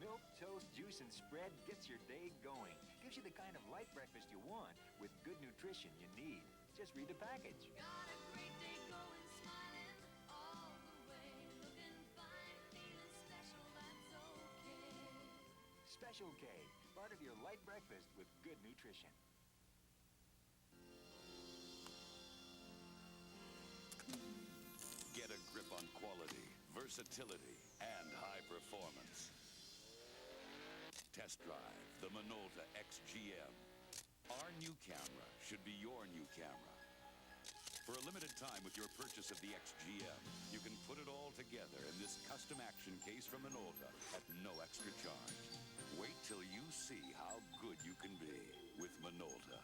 Milk, toast, juice, and spread gets your day going. Gives you the kind of light breakfast you want with good nutrition you need. Just read the package. Got a great day going, smiling all the way. Looking fine, feeling special, that's okay. Special K, part of your light breakfast with good nutrition. Get a grip on quality, versatility, and high performance. Test drive the Minolta XGM. Our new camera should be your new camera. For a limited time with your purchase of the XGM, you can put it all together in this custom action case from Minolta at no extra charge. Wait till you see how good you can be with Minolta.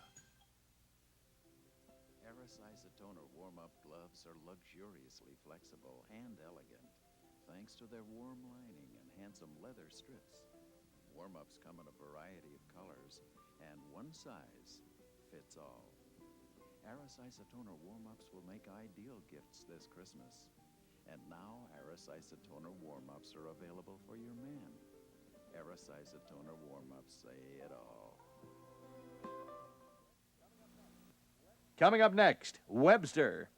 Eris Isotoner warm-up gloves are luxuriously flexible and elegant, thanks to their warm lining and handsome leather strips. Warm-ups come in a variety of colors, and one size fits all. Eris Isotoner warm-ups will make ideal gifts this Christmas. And now, Eris Isotoner warm-ups are available for your man. Eris Isotoner warm-ups say it all. Coming up next, Webster.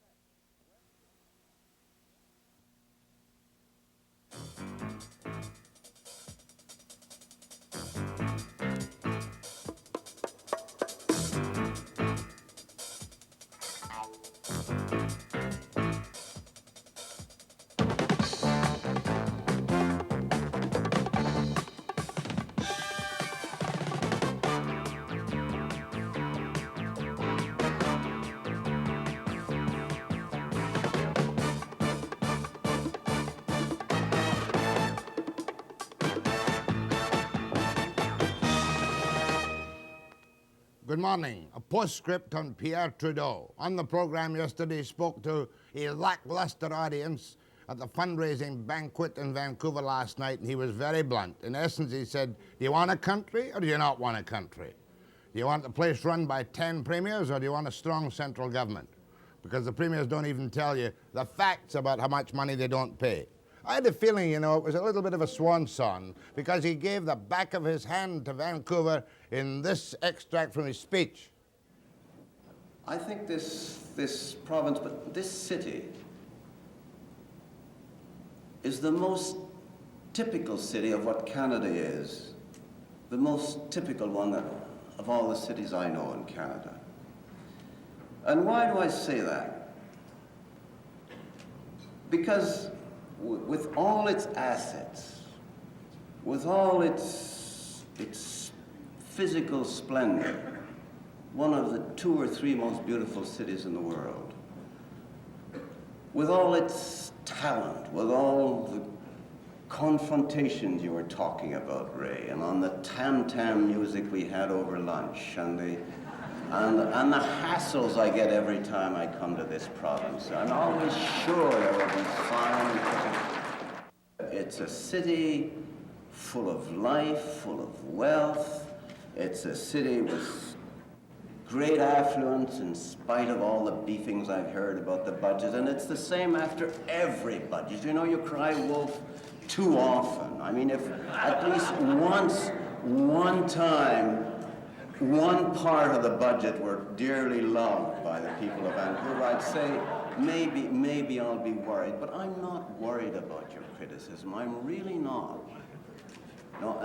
Good morning. A postscript on Pierre Trudeau. On the program yesterday, spoke to a lackluster audience at the fundraising banquet in Vancouver last night, and he was very blunt. In essence, he said, do you want a country or do you not want a country? Do you want the place run by 10 premiers or do you want a strong central government? Because the premiers don't even tell you the facts about how much money they don't pay. I had a feeling, it was a little bit of a swan song because he gave the back of his hand to Vancouver in this extract from his speech. I think this province, but this city, is the most typical city of what Canada is. The most typical one of all the cities I know in Canada. And why do I say that? Because with all its assets, with all its physical splendor, one of the 2 or 3 most beautiful cities in the world, with all its talent, with all the confrontations you were talking about, Ray, and on the tam-tam music we had over lunch, and the hassles I get every time I come to this province. I'm always sure there will be fine. It's a city full of life, full of wealth. It's a city with great affluence in spite of all the beefings I've heard about the budget. And it's the same after every budget. You cry wolf too often. I mean, if at least one time, one part of the budget were dearly loved by the people of Vancouver, I'd say maybe I'll be worried. But I'm not worried about your criticism. I'm really not. No,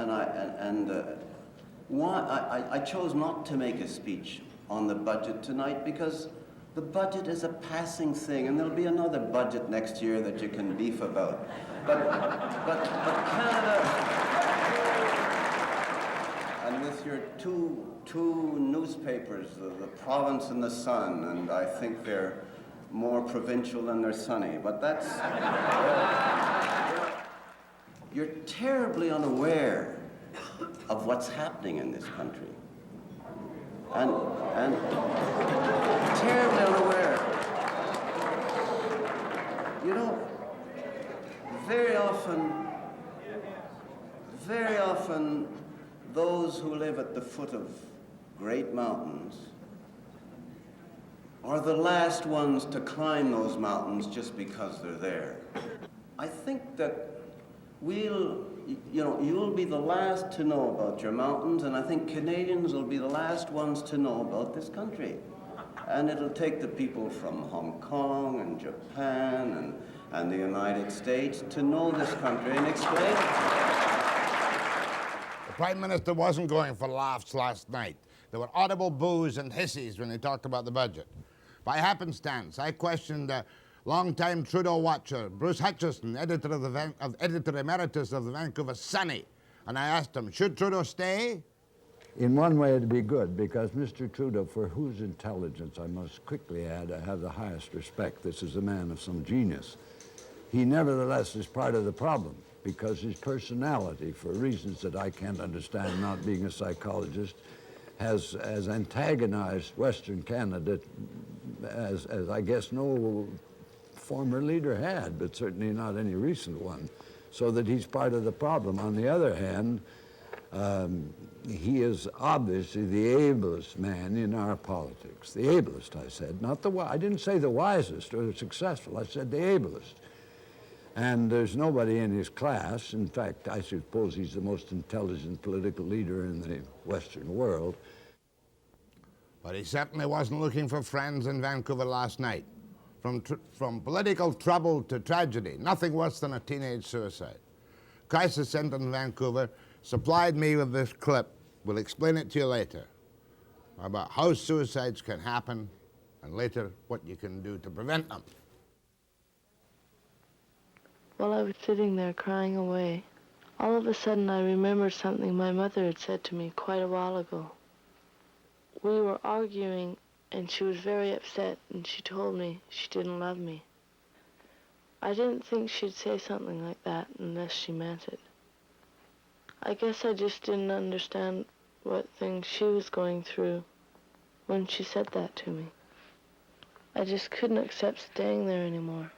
I chose not to make a speech on the budget tonight because the budget is a passing thing, and there'll be another budget next year that you can beef about. But Canada, and with your two newspapers, the Province and the Sun, and I think they're more provincial than they're sunny, but that's... You're terribly unaware of what's happening in this country. And terribly unaware. Very often, those who live at the foot of great mountains are the last ones to climb those mountains just because they're there. I think that we'll You know, you'll be the last to know about your mountains, and I think Canadians will be the last ones to know about this country. And it'll take the people from Hong Kong and Japan and the United States to know this country and explain it. The Prime Minister wasn't going for laughs last night. There were audible boos and hisses when he talked about the budget. By happenstance, I questioned long-time Trudeau watcher, Bruce Hutchison, editor emeritus of the Vancouver Sun, and I asked him, should Trudeau stay? In one way, it'd be good, because Mr. Trudeau, for whose intelligence, I must quickly add, I have the highest respect. This is a man of some genius. He nevertheless is part of the problem, because his personality, for reasons that I can't understand, not being a psychologist, has antagonized Western Canada as I guess no former leader had, but certainly not any recent one, so that he's part of the problem. On the other hand, he is obviously the ablest man in our politics. The ablest, I said, not the I didn't say the wisest or the successful. I said the ablest. And there's nobody in his class. In fact, I suppose he's the most intelligent political leader in the Western world. But he certainly wasn't looking for friends in Vancouver last night. From political trouble to tragedy, nothing worse than a teenage suicide. Crisis Centre in Vancouver supplied me with this clip. We'll explain it to you later, about how suicides can happen, and later what you can do to prevent them. While I was sitting there crying away, all of a sudden I remembered something my mother had said to me quite a while ago. We were arguing, and she was very upset, and she told me she didn't love me. I didn't think she'd say something like that unless she meant it. I guess I just didn't understand what things she was going through when she said that to me. I just couldn't accept staying there anymore,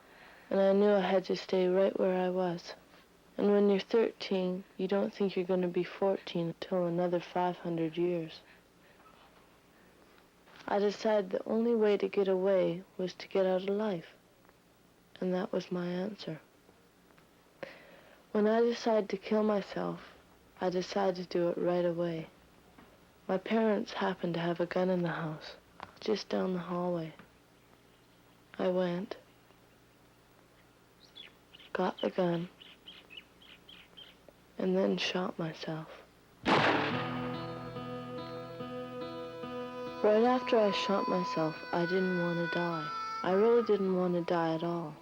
and I knew I had to stay right where I was. And when you're 13, you don't think you're going to be 14 until another 500 years. I decided the only way to get away was to get out of life, and that was my answer. When I decided to kill myself, I decided to do it right away. My parents happened to have a gun in the house, just down the hallway. I went, got the gun, and then shot myself. Right after I shot myself, I didn't want to die. I really didn't want to die at all.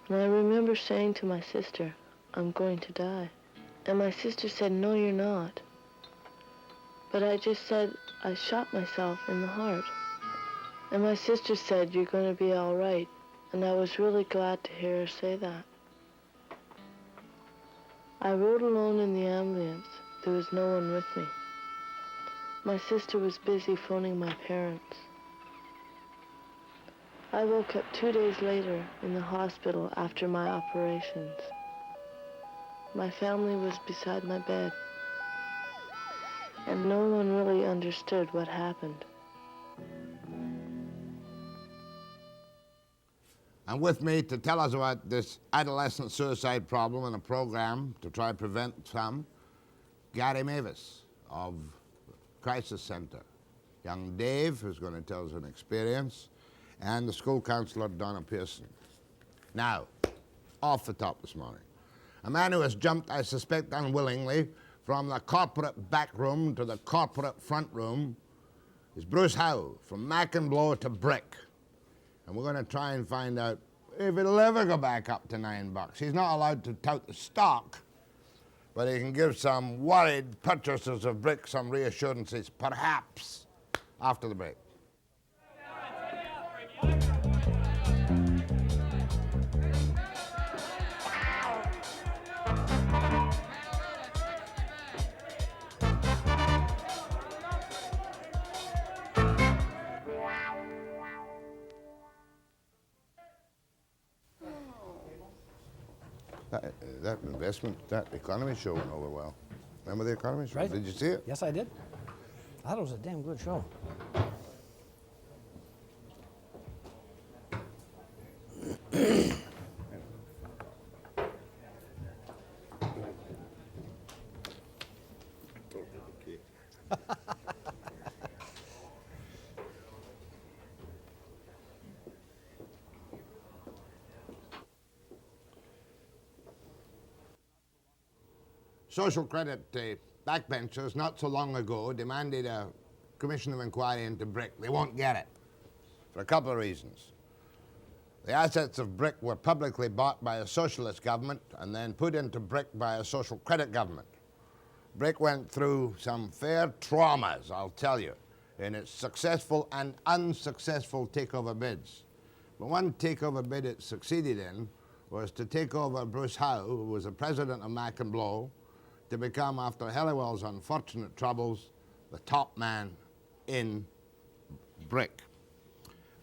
And I remember saying to my sister, I'm going to die. And my sister said, no, you're not. But I just said, I shot myself in the heart. And my sister said, you're going to be all right. And I was really glad to hear her say that. I rode alone in the ambulance. There was no one with me. My sister was busy phoning my parents. I woke up 2 days later in the hospital after my operations. My family was beside my bed, and no one really understood what happened. And with me to tell us about this adolescent suicide problem and a program to try to prevent some, Gary Mavis of Crisis Centre, young Dave, who's going to tell us an experience, and the school counsellor, Donna Pearson. Now, off the top this morning, a man who has jumped, I suspect unwillingly, from the corporate back room to the corporate front room is Bruce Howe, from Mac and Blow to Brick. And we're going to try and find out if it'll ever go back up to $9. He's not allowed to tout the stock, but he can give some worried purchasers of brick some reassurances, perhaps, after the break. That investment, that economy show went over well. Remember the economy show? Right. Did you see it? Yes, I did. I thought it was a damn good show. social credit backbenchers not so long ago demanded a commission of inquiry into BRIC. They won't get it for a couple of reasons. The assets of BRIC were publicly bought by a socialist government and then put into BRIC by a social credit government. BRIC went through some fair traumas, I'll tell you, in its successful and unsuccessful takeover bids. But one takeover bid it succeeded in was to take over Bruce Howe, who was the president of Mac and Blow, to become, after Helliwell's unfortunate troubles, the top man in BRIC.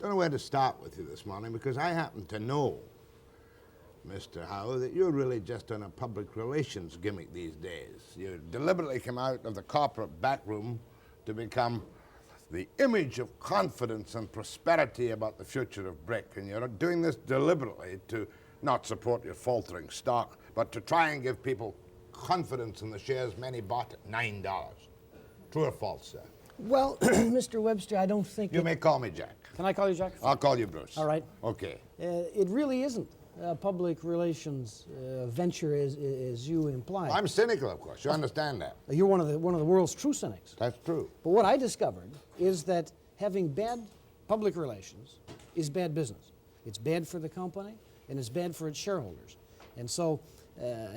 Don't know where to start with you this morning because I happen to know, Mr. Howe, that you're really just on a public relations gimmick these days. You deliberately come out of the corporate backroom to become the image of confidence and prosperity about the future of BRIC, and you're doing this deliberately to not support your faltering stock, but to try and give people confidence in the shares many bought at $9. True or false, sir? Well, Mr. Webster, I don't think... You may call me Jack. Can I call you Jack? I'll call you Bruce. All right. Okay. It really isn't a public relations venture as you imply. I'm cynical, of course. You understand that. You're one of the world's true cynics. That's true. But what I discovered is that having bad public relations is bad business. It's bad for the company, and it's bad for its shareholders. And so,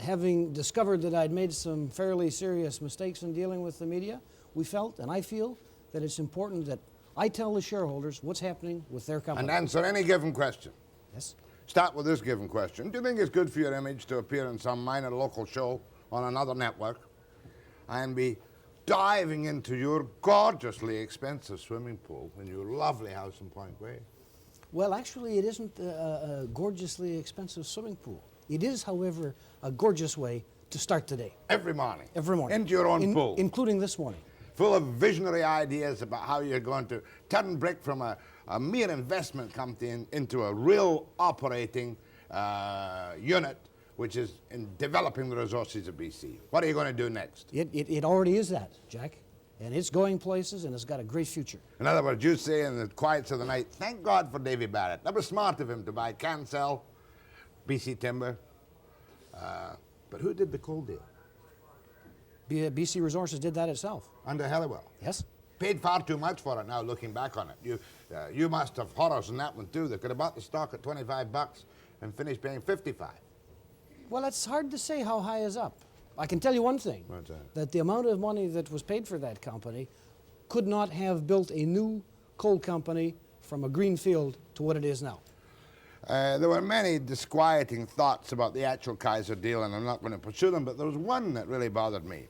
having discovered that I'd made some fairly serious mistakes in dealing with the media, we felt, and I feel, that it's important that I tell the shareholders what's happening with their company. And answer any given question. Yes. Start with this given question. Do you think it's good for your image to appear in some minor local show on another network and be diving into your gorgeously expensive swimming pool in your lovely house in Point Grey? Well, actually, it isn't a gorgeously expensive swimming pool. It is, however, a gorgeous way to start the day. Every morning? Every morning. Into your own pool? Including this morning. Full of visionary ideas about how you're going to turn BRIC from a mere investment company into a real operating unit, which is in developing the resources of BC. What are you going to do next? It already is that, Jack. And it's going places, and it's got a great future. In other words, you say in the quiets of the night, thank God for Davy Barrett. That was smart of him to buy Cancel, BC Timber. But who did the coal deal? BC Resources did that itself. Under Helliwell? Yes. Paid far too much for it now, looking back on it. You must have horrors in that one, too. They could have bought the stock at $25 and finished paying $55. Well, it's hard to say how high is up. I can tell you one thing. What's that? That the amount of money that was paid for that company could not have built a new coal company from a green field to what it is now. There were many disquieting thoughts about the actual Kaiser deal, and I'm not going to pursue them, but there was one that really bothered me.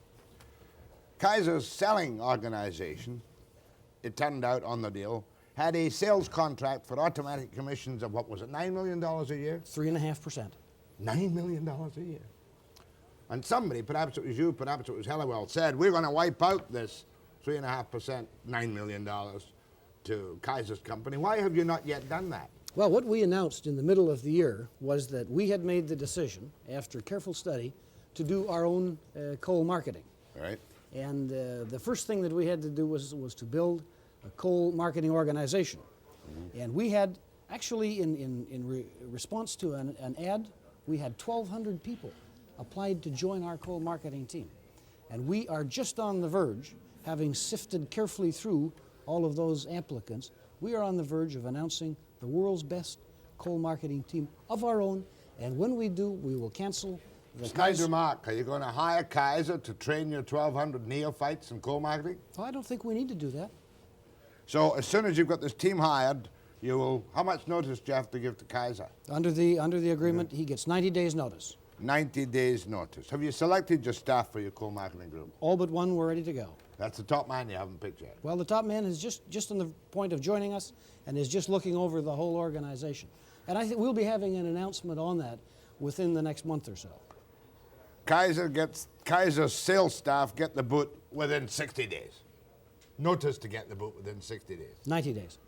Kaiser's selling organization, it turned out on the deal, had a sales contract for automatic commissions of, what was it, $9 million a year? 3.5%. $9 million a year. And somebody, perhaps it was you, perhaps it was Helliwell, said, we're going to wipe out this 3.5%, $9 million to Kaiser's company. Why have you not yet done that? Well, what we announced in the middle of the year was that we had made the decision, after careful study, to do our own coal marketing. Right. And the first thing that we had to do was to build a coal marketing organization. Mm-hmm. And we had, actually, in response to an ad, we had 1,200 people applied to join our coal marketing team. And we are just on the verge, having sifted carefully through all of those applicants, we are on the verge of announcing the world's best coal marketing team of our own. And when we do, we will cancel the Kaiser Mark, are you going to hire Kaiser to train your 1,200 neophytes in coal marketing? Oh, I don't think we need to do that. So as soon as you've got this team hired, you will, how much notice do you have to give to Kaiser? Under the agreement, he gets 90 days notice. 90 days notice. Have you selected your staff for your coal marketing group? All but one were ready to go. That's the top man you haven't picked yet. Well, the top man is just on the point of joining us and is just looking over the whole organization. And I think we'll be having an announcement on that within the next month or so. Kaiser's sales staff get the boot within 60 days. Notice to get the boot within 60 days. 90 days.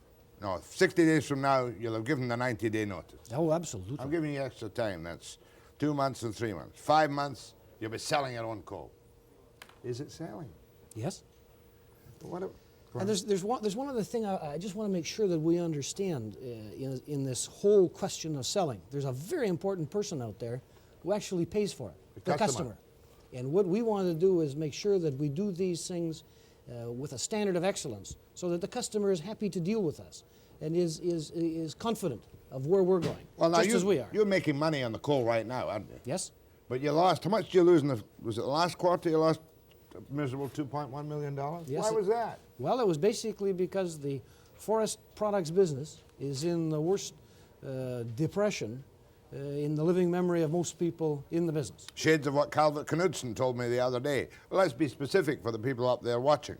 No, 60 days from now, you'll have given the 90-day notice. Oh, absolutely. I'm giving you extra time. That's 2 months and 3 months. 5 months, you'll be selling your own coal. Is it selling? Yes. What and there's one other thing I just want to make sure that we understand in this whole question of selling. There's a very important person out there who actually pays for it. The customer. And what we want to do is make sure that we do these things with a standard of excellence so that the customer is happy to deal with us and is confident of where we're going, Well, now just as we are. you're making money on the coal right now, aren't you? Yes? But you lost, how much did you lose in was it the last quarter you lost a miserable $2.1 million? Yes, Why was that? Well, it was basically because the forest products business is in the worst depression in the living memory of most people in the business. Shades of what Calvert Knudsen told me the other day. Well, let's be specific for the people up there watching.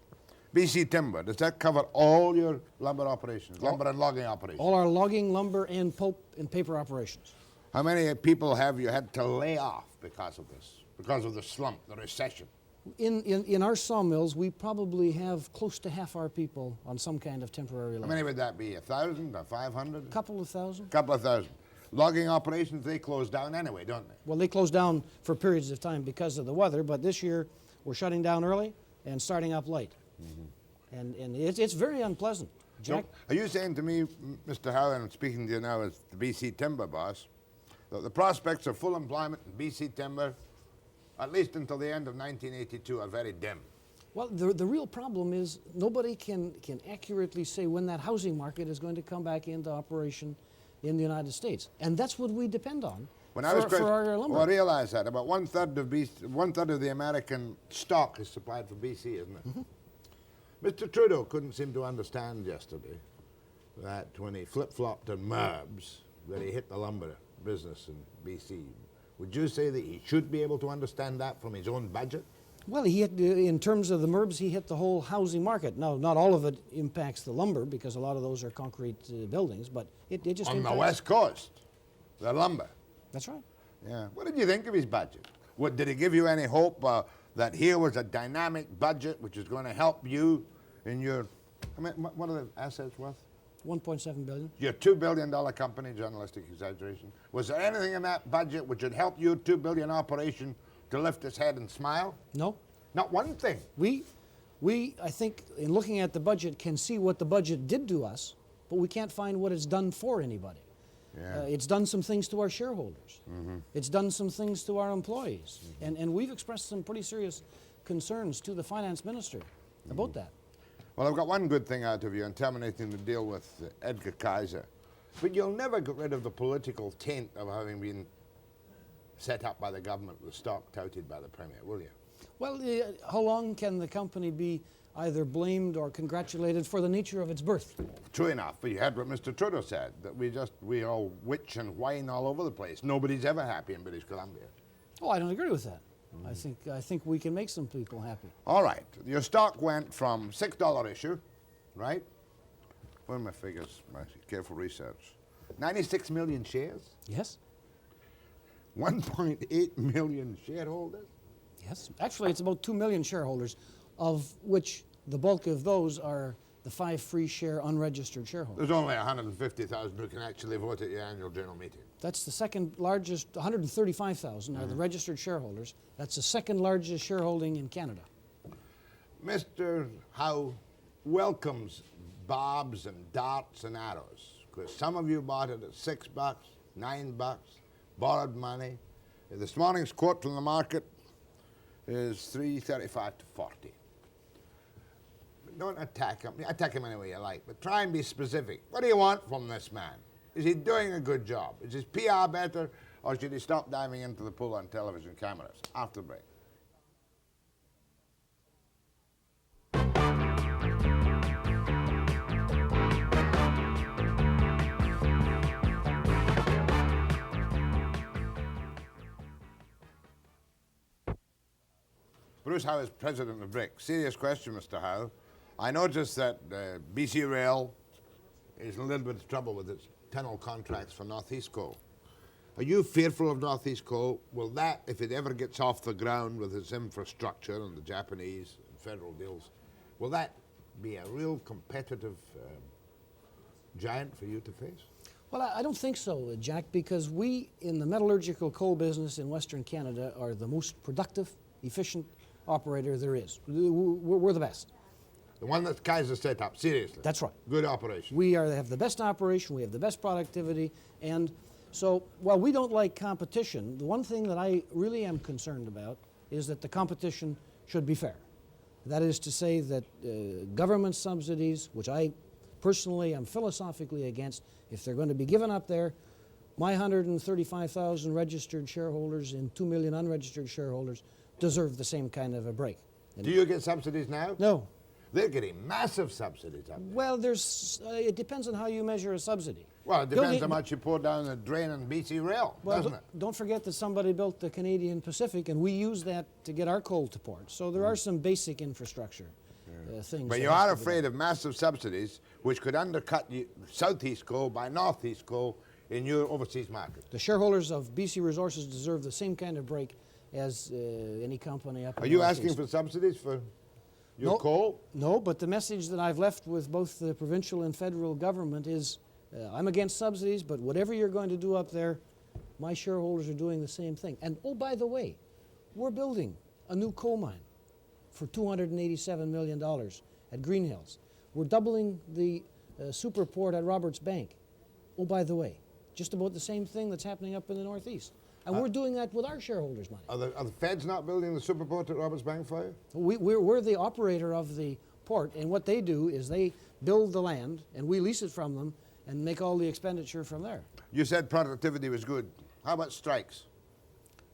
B.C. Timber, does that cover all your lumber operations, lumber and logging operations? All our logging, lumber, and pulp and paper operations. How many people have you had to lay off because of this, because of the slump, the recession? In our sawmills, we probably have close to half our people on some kind of temporary How layoff. many would that be, 1,000 or 500? Couple of thousand. Couple of thousand. Logging operations, they close down anyway, don't they? Well, they close down for periods of time because of the weather, but this year we're shutting down early and starting up late. And it's very unpleasant. Jack? So, are you saying to me, Mr. Howe, and I'm speaking to you now as the B.C. Timber boss, that the prospects of full employment in B.C. Timber, at least until the end of 1982, are very dim? Well, the real problem is nobody can accurately say when that housing market is going to come back into operation in the United States. And that's what we depend on for our lumber. Well, I realize that. About one-third of the American stock is supplied from B.C., isn't it? Mr. Trudeau couldn't seem to understand yesterday that when he flip-flopped on MURBs, that he hit the lumber business in B.C. Would you say that he should be able to understand that from his own budget? Well, he hit, in terms of the MURBs, he hit the whole housing market. Now, not all of it impacts the lumber because a lot of those are concrete buildings, but it just On impacts... the West Coast, the lumber. That's right. Yeah. What did you think of his budget? Did he give you any hope that here was a dynamic budget which is going to help you in your, I mean, what are the assets worth? $1.7 billion. Your $2 billion company, journalistic exaggeration. Was there anything in that budget which would help your $2 billion operation to lift its head and smile? No. Not one thing. We, I think, in looking at the budget, can see what the budget did to us, but we can't find what it's done for anybody. Yeah. It's done some things to our shareholders. It's done some things to our employees. And we've expressed some pretty serious concerns to the finance minister about that. Well, I've got one good thing out of you in terminating the deal with Edgar Kaiser. But you'll never get rid of the political taint of having been set up by the government with stock touted by the Premier, will you? Well, how long can the company be either blamed or congratulated for the nature of its birth? True enough, but you heard what Mr. Trudeau said, that we all witch and whine all over the place. Nobody's ever happy in British Columbia. Oh, I don't agree with that. I think we can make some people happy. All right, your stock went from $6 issue, right? What are my figures? My careful research. 96 million shares? Yes. 1.8 million shareholders? Yes. Actually, it's about 2 million shareholders, of which the bulk of those are the 5 free share unregistered shareholders. There's only 150,000 who can actually vote at your annual general meeting. That's the second largest, 135,000 are the registered shareholders. That's the second largest shareholding in Canada. Mr. Howe welcomes bobs and darts and arrows, because some of you bought it at $6, $9, borrowed money. This morning's quote from the market is $3.35 to $4. Don't attack him. Attack him any way you like, but try and be specific. What do you want from this man? Is he doing a good job? Is his PR better, or should he stop diving into the pool on television cameras? After the break. Bruce Howe is president of B.C.R.I.C. Serious question, Mr. Howe. I noticed that BC Rail is in a little bit of trouble with its tunnel contracts for Northeast Coal. Are you fearful of Northeast Coal? Will that, if it ever gets off the ground with its infrastructure and the Japanese and federal deals, will that be a real competitive giant for you to face? Well, I don't think so, Jack, because we in the metallurgical coal business in Western Canada are the most productive, efficient operator there is. We're the best. The one that Kaiser set up, seriously? That's right. Good operation. We have the best operation, we have the best productivity, and so while we don't like competition, the one thing that I really am concerned about is that the competition should be fair. That is to say that government subsidies, which I personally am philosophically against, if they're going to be given up there, my 135,000 registered shareholders and 2 million unregistered shareholders deserve the same kind of a break. Do you get subsidies now? No. They're getting massive subsidies up there. Well, it depends on how you measure a subsidy. Well, it depends how much you pour down the drain on B.C.R.I.C, doesn't it? Don't forget that somebody built the Canadian Pacific, and we use that to get our coal to port. So there are some basic infrastructure things. But you are afraid of massive subsidies, which could undercut southeast coal by northeast coal in your overseas market. The shareholders of BC Resources deserve the same kind of break as any company up in the Are you Northeast. asking for subsidies for your coal? No, but the message that I've left with both the provincial and federal government is I'm against subsidies, but whatever you're going to do up there, my shareholders are doing the same thing. And oh, by the way, we're building a new coal mine for $287 million at Green Hills. We're doubling the super port at Roberts Bank. Oh, by the way, just about the same thing that's happening up in the Northeast. And we're doing that with our shareholders' money. Are the feds not building the super port at Roberts Bank for you? We're the operator of the port, and what they do is they build the land, and we lease it from them, and make all the expenditure from there. You said productivity was good. How about strikes?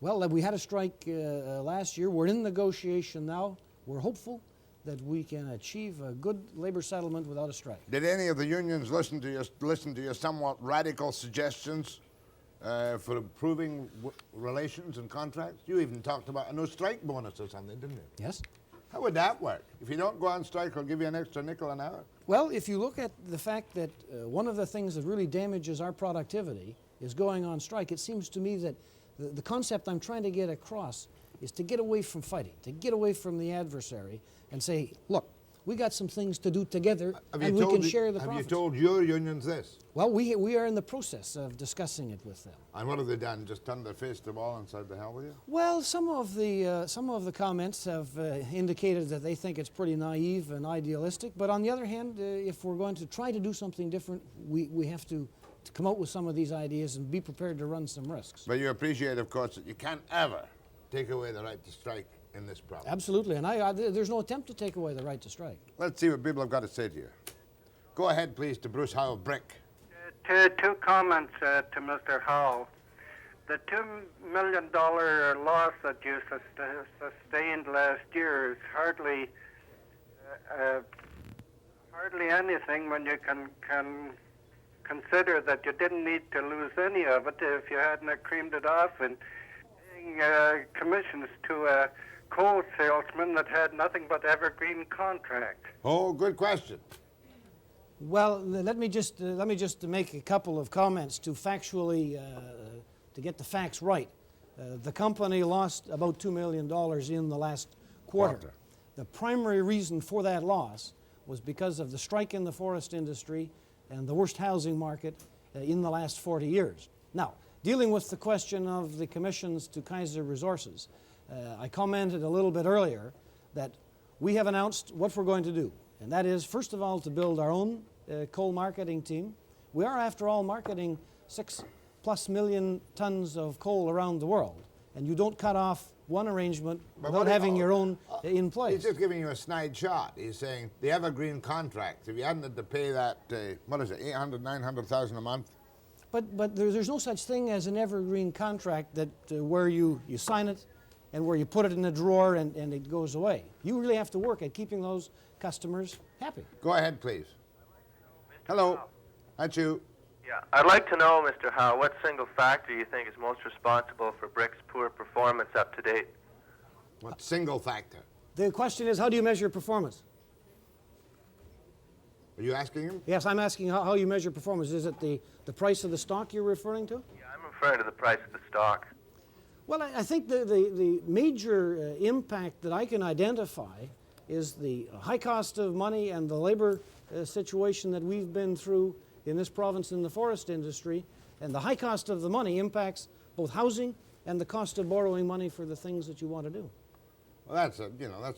Well, we had a strike last year. We're in negotiation now. We're hopeful that we can achieve a good labor settlement without a strike. Did any of the unions listen to your somewhat radical suggestions for improving relations and contracts? You even talked about a no strike bonus or something, didn't you? Yes. How would that work? If you don't go on strike, I'll give you an extra nickel an hour. Well, if you look at the fact that one of the things that really damages our productivity is going on strike, it seems to me that the concept I'm trying to get across is to get away from fighting, to get away from the adversary and say, look, we got some things to do together and we can share the profits. Have you told your unions this? Well, we are in the process of discussing it with them. And what have they done? Just turned their face to the wall and said the hell with you? Well, some of the comments have indicated that they think it's pretty naive and idealistic. But on the other hand, if we're going to try to do something different, we have to come out with some of these ideas and be prepared to run some risks. But you appreciate, of course, that you can't ever take away the right to strike in this problem. Absolutely, and there's no attempt to take away the right to strike. Let's see what people have got to say to you. Go ahead, please, to Bruce Howe of Brick. Two comments to Mr. Howe. The $2 million loss that you sustained last year is hardly anything when you can consider that you didn't need to lose any of it if you hadn't creamed it off and paying commissions to a coal salesman that had nothing but evergreen contract. Oh, good question. Well, let me just make a couple of comments to factually to get the facts right. The company lost about $2 million in the last quarter. The primary reason for that loss was because of the strike in the forest industry and the worst housing market in the last 40 years. Now, dealing with the question of the commissions to Kaiser Resources, I commented a little bit earlier that we have announced what we're going to do, and that is, first of all, to build our own coal marketing team. We are, after all, marketing 6+ million tons of coal around the world, and you don't cut off one arrangement without having your own in place. He's just giving you a snide shot. He's saying the evergreen contracts, if you hadn't had to pay that, what is it, 800, 900,000 a month? But there's no such thing as an evergreen contract that where you sign it and where you put it in a drawer and it goes away. You really have to work at keeping those customers happy. Go ahead, please. Hello. That's you. Yeah, I'd like to know, Mr. Howe, what single factor you think is most responsible for BRIC's poor performance up to date? What single factor? The question is, how do you measure performance? Are you asking him? Yes, I'm asking how you measure performance. Is it the price of the stock you're referring to? Yeah, I'm referring to the price of the stock. Well, I think the major impact that I can identify is the high cost of money and the labor situation that we've been through in this province in the forest industry, and the high cost of the money impacts both housing and the cost of borrowing money for the things that you want to do. Well, that's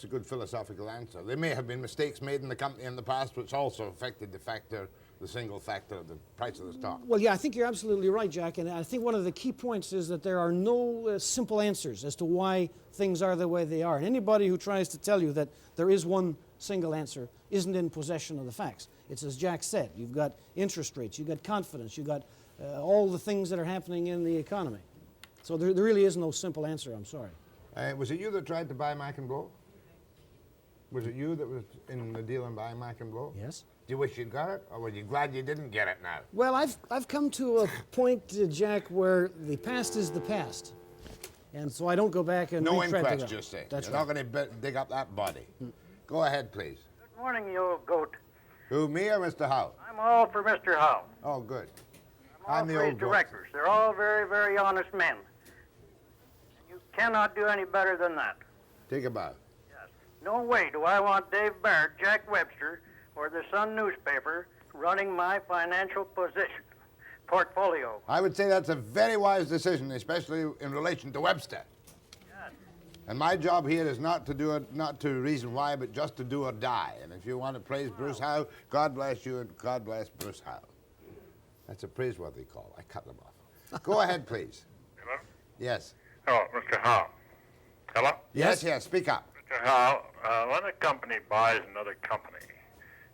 a good philosophical answer. There may have been mistakes made in the company in the past which also affected the factor the single factor of the price of the stock. Well, yeah, I think you're absolutely right, Jack, and I think one of the key points is that there are no simple answers as to why things are the way they are. And anybody who tries to tell you that there is one single answer isn't in possession of the facts. It's as Jack said, you've got interest rates, you've got confidence, you've got all the things that are happening in the economy. So there really is no simple answer, I'm sorry. Was it you that tried to buy Mac and Blow? Was it you that was in the deal in buying Mac and Blow? Yes. Do you wish you'd got it, or were you glad you didn't get it now? Well, I've come to a point, Jack, where the past is the past. And so I don't go back and No retread to inquest, that. you say. That's You're right. not going to dig up that body. Go ahead, please. Good morning, you old goat. Who, me or Mr. Howe? I'm all for Mr. Howe. Oh, good. I'm the all for his old goat. directors. They're all very, very honest men. You cannot do any better than that. Take a bow. No way do I want Dave Barrett, Jack Webster, or the Sun newspaper running my financial portfolio. I would say that's a very wise decision, especially in relation to Webster. Yes. And my job here is not to do it, not to reason why, but just to do or die. And if you want to praise Bruce Howe, God bless you and God bless Bruce Howe. That's a praiseworthy call. I cut them off. Go ahead, please. Hello? Yes. Oh, Mr. Howe. Hello? Yes, speak up. Mr. Howe, when a company buys another company,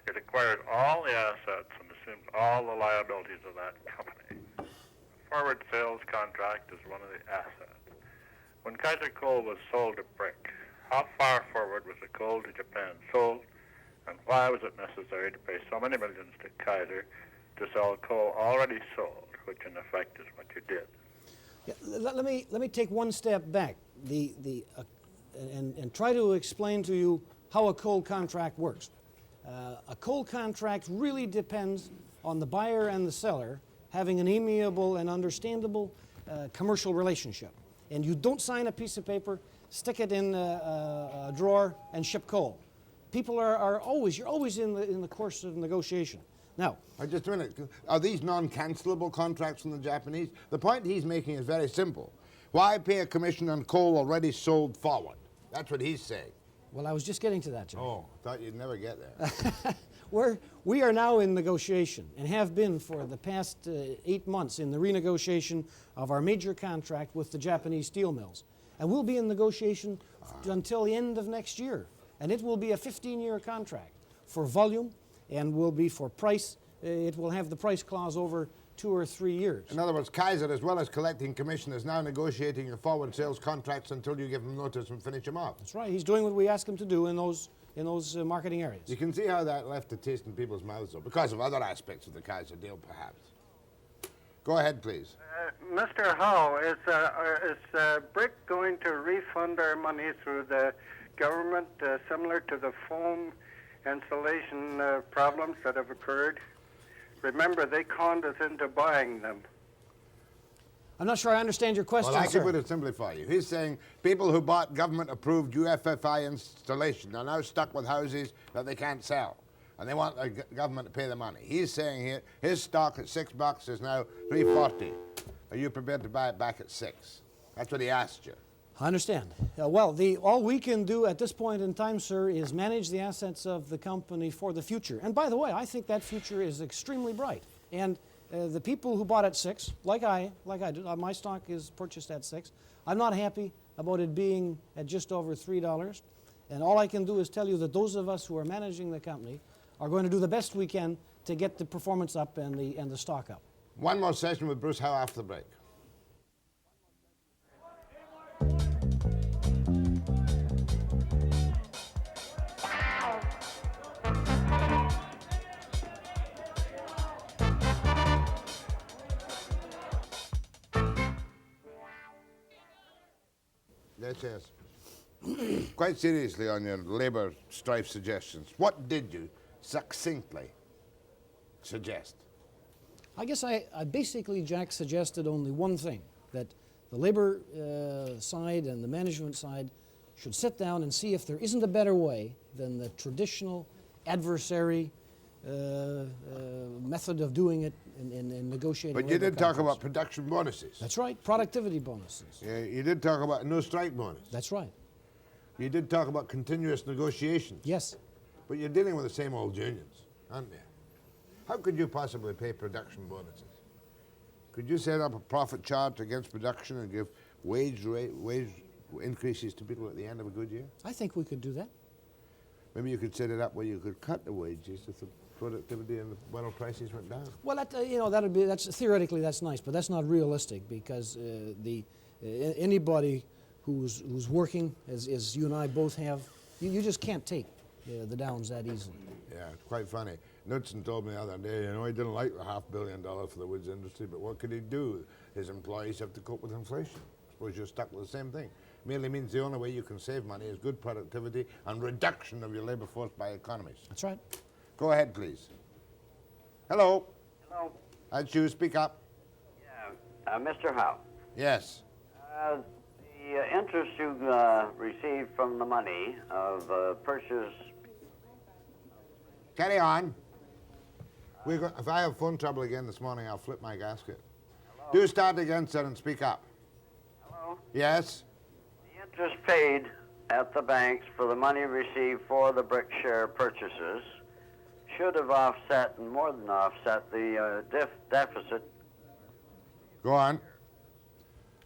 it acquires all the assets and assumes all the liabilities of that company. A forward sales contract is one of the assets. When Kaiser Coal was sold to Brick, how far forward was the coal to Japan sold, and why was it necessary to pay so many millions to Kaiser to sell coal already sold, which in effect is what you did? Yeah, let me take one step back and try to explain to you how a coal contract works. A coal contract really depends on the buyer and the seller having an amiable and understandable commercial relationship. And you don't sign a piece of paper, stick it in a drawer, and ship coal. People you're always in the course of negotiation. Now, just a minute. Are these non-cancelable contracts from the Japanese? The point he's making is very simple. Why pay a commission on coal already sold forward? That's what he's saying. Well, I was just getting to that, John. Oh, thought you'd never get there. We are now in negotiation and have been for the past 8 months in the renegotiation of our major contract with the Japanese steel mills. And we'll be in negotiation until the end of next year. And it will be a 15-year contract for volume and will be for price. It will have the price clause over 2 or 3 years. In other words, Kaiser, as well as collecting commission, is now negotiating your forward sales contracts until you give him notice and finish them off. That's right. He's doing what we ask him to do in those marketing areas. You can see how that left a taste in people's mouths, though, because of other aspects of the Kaiser deal, perhaps. Go ahead, please. Mr. Howe, is BRIC going to refund our money through the government, similar to the foam insulation problems that have occurred? Remember, they conned us into buying them. I'm not sure I understand your question, Well, I sir. can put it simply for you. He's saying people who bought government-approved UFFI installation are now stuck with houses that they can't sell, and they want the government to pay the money. He's saying here his stock at $6 is now $3.40. Are you prepared to buy it back at $6? That's what he asked you. I understand. Well, all we can do at this point in time, sir, is manage the assets of the company for the future. And by the way, I think that future is extremely bright. And the people who bought at $6, like I do, my stock is purchased at $6. I'm not happy about it being at just over $3. And all I can do is tell you that those of us who are managing the company are going to do the best we can to get the performance up and the stock up. One more session with Bruce Howe after the break. Yes. Quite seriously on your labour strife suggestions, what did you succinctly suggest? I guess I basically, Jack, suggested only one thing, that the labor side and the management side should sit down and see if there isn't a better way than the traditional adversary method of doing it in negotiating. But you did talk about production bonuses. That's right, productivity bonuses. Yeah, you did talk about no strike bonus. That's right. You did talk about continuous negotiations. Yes. But you're dealing with the same old unions, aren't you? How could you possibly pay production bonuses? Could you set up a profit chart against production and give wage increases to people at the end of a good year? I think we could do that. Maybe you could set it up where you could cut the wages if the productivity and the metal prices went down. Well, that's theoretically that's nice, but that's not realistic because anybody who's working, as you and I both have, you just can't take the downs that easily. Yeah, it's quite funny. Hutchison told me the other day, he didn't like the $500 million for the woods industry, but what could he do? His employees have to cope with inflation. I suppose you're stuck with the same thing. Merely means the only way you can save money is good productivity and reduction of your labor force by economies. That's right. Go ahead, please. Hello. Hello. That's you. Speak up. Yeah, Mr. Howe. Yes. The interest you received from the money of purchase. Carry on. If I have phone trouble again this morning, I'll flip my gasket. Hello? Do start again, sir, and speak up. Hello? Yes? The interest paid at the banks for the money received for the brick share purchases should have offset and more than offset the deficit. Go on.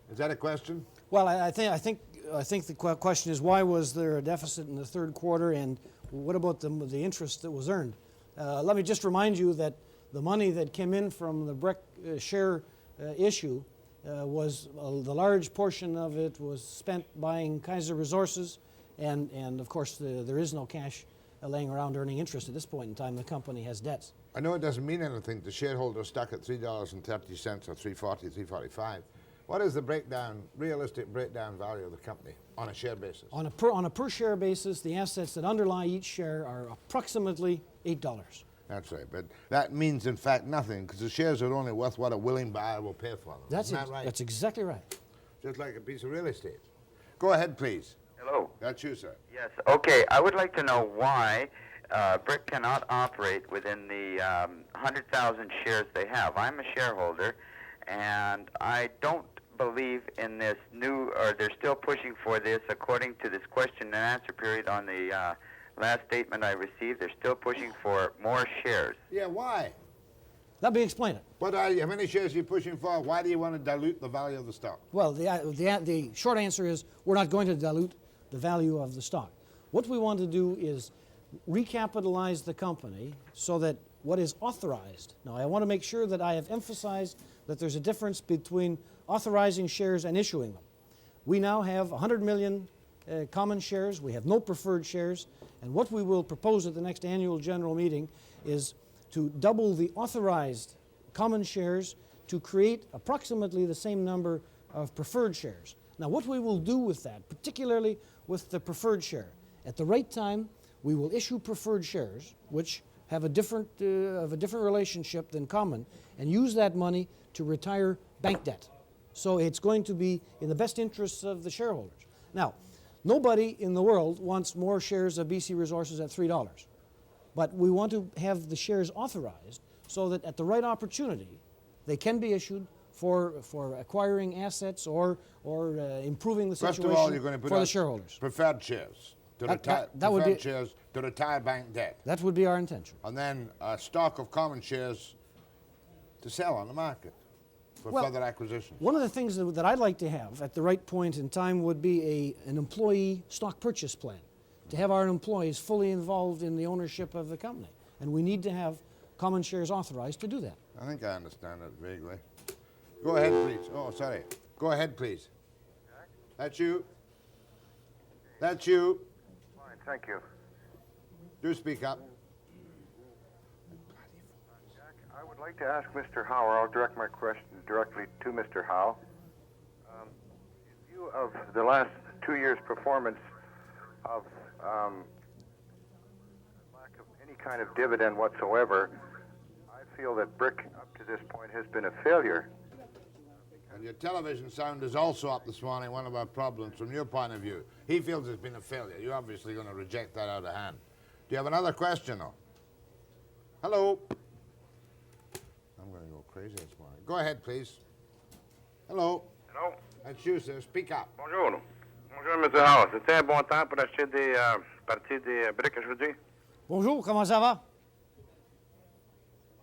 Is that a question? Well, I think the question is why was there a deficit in the third quarter, and what about the interest that was earned? Let me just remind you that the money that came in from the brick share issue was the large portion of it was spent buying Kaiser resources, and of course there is no cash laying around earning interest at this point in time. The company has debts. I know it doesn't mean anything to shareholders stuck at $3.30 or $3.40, $3.45. What is the realistic breakdown value of the company on a share basis? On a per share basis, the assets that underlie each share are approximately $8. That's right, but that means in fact nothing because the shares are only worth what a willing buyer will pay for them. Isn't that right? That's exactly right. Just like a piece of real estate. Go ahead, please. Hello. That's you, sir. Yes. Okay. I would like to know why Brick cannot operate within the 100,000 shares they have. I'm a shareholder, and I don't believe in this new, or they're still pushing for this according to this question and answer period on the last statement I received. They're still pushing for more shares. Yeah, why? Let me explain it. How many shares are you pushing for? Why do you want to dilute the value of the stock? Well, the short answer is we're not going to dilute the value of the stock. What we want to do is recapitalize the company so that what is authorized. Now, I want to make sure that I have emphasized that there's a difference between authorizing shares and issuing them. We now have 100 million common shares. We have no preferred shares. And what we will propose at the next annual general meeting is to double the authorized common shares to create approximately the same number of preferred shares. Now, what we will do with that, particularly with the preferred share, at the right time, we will issue preferred shares, which have a different relationship than common, and use that money to retire bank debt. So it's going to be in the best interests of the shareholders. Now, nobody in the world wants more shares of BC Resources at $3. But we want to have the shares authorized so that at the right opportunity, they can be issued for acquiring assets or improving the situation First of all, you're going to put for the shareholders. Preferred shares to retire bank debt. That would be our intention. And then a stock of common shares to sell on the market for further acquisition. One of the things that I'd like to have at the right point in time would be an employee stock purchase plan, to have our employees fully involved in the ownership of the company. And we need to have common shares authorized to do that. I think I understand it vaguely. Go ahead, please. Oh, sorry. Go ahead, please. That's you. That's you. Fine, thank you. Do speak up. Jack, I would like to ask Mr. Howe, or I'll direct my question directly to Mr. Howe. In view of the last 2 years' performance of lack of any kind of dividend whatsoever, I feel that Brick, up to this point, has been a failure. And your television sound is also up this morning, one of our problems from your point of view. He feels it's been a failure. You're obviously going to reject that out of hand. Do you have another question, though? Hello? I'm going to go crazy this morning. Go ahead, please. Hello? Hello? That's you, sir. Speak up. Bonjour. Bonjour, M. Howe. C'était un bon temps pour acheter des parties des briques aujourd'hui? Bonjour, comment ça va?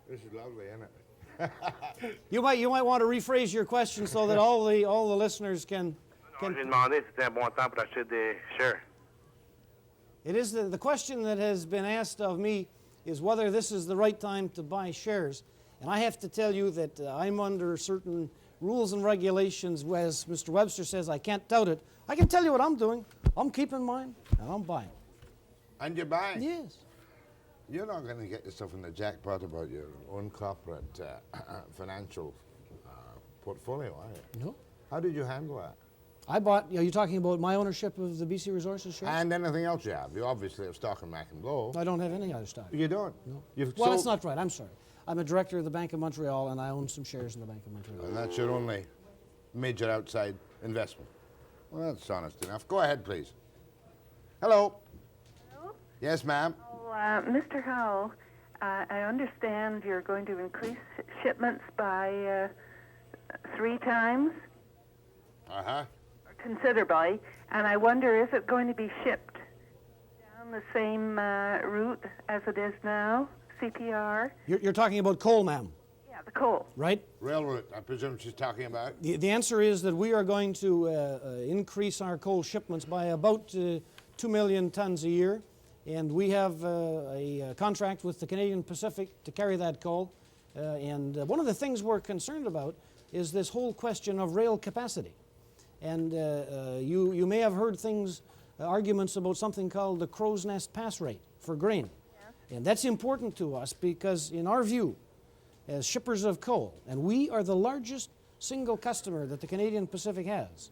This is lovely, isn't it? You might want to rephrase your question so that all the listeners can. J'ai demandé si c'était un bon temps pour acheter des shares. It is the question that has been asked of me is whether this is the right time to buy shares, and I have to tell you that I'm under certain rules and regulations. As Mr. Webster says, I can't doubt it. I can tell you what I'm doing. I'm keeping mine, and I'm buying. And you're buying? Yes. You're not going to get yourself in the jackpot about your own corporate financial portfolio, are you? No. How did you handle that? I bought, are you talking about my ownership of the BC Resources shares? And anything else you have. You obviously have stock in Mac and Blow. I don't have any other stock. You don't? No. You've Well, sold... that's not right. I'm sorry. I'm a director of the Bank of Montreal, and I own some shares in the Bank of Montreal. And that's your only major outside investment. Well, that's honest enough. Go ahead, please. Hello. Hello? Yes, ma'am. Oh, Mr. Howe, I understand you're going to increase shipments by 3 times. Uh-huh. Considerably, and I wonder, is it going to be shipped down the same route as it is now, CPR? You're talking about coal, ma'am? Yeah, the coal. Right? Railroad, I presume she's talking about. The answer is that we are going to increase our coal shipments by about 2 million tons a year, and we have a contract with the Canadian Pacific to carry that coal. And one of the things we're concerned about is this whole question of rail capacity. And you may have heard arguments about something called the crow's nest pass rate for grain. Yeah. And that's important to us because in our view, as shippers of coal, and we are the largest single customer that the Canadian Pacific has,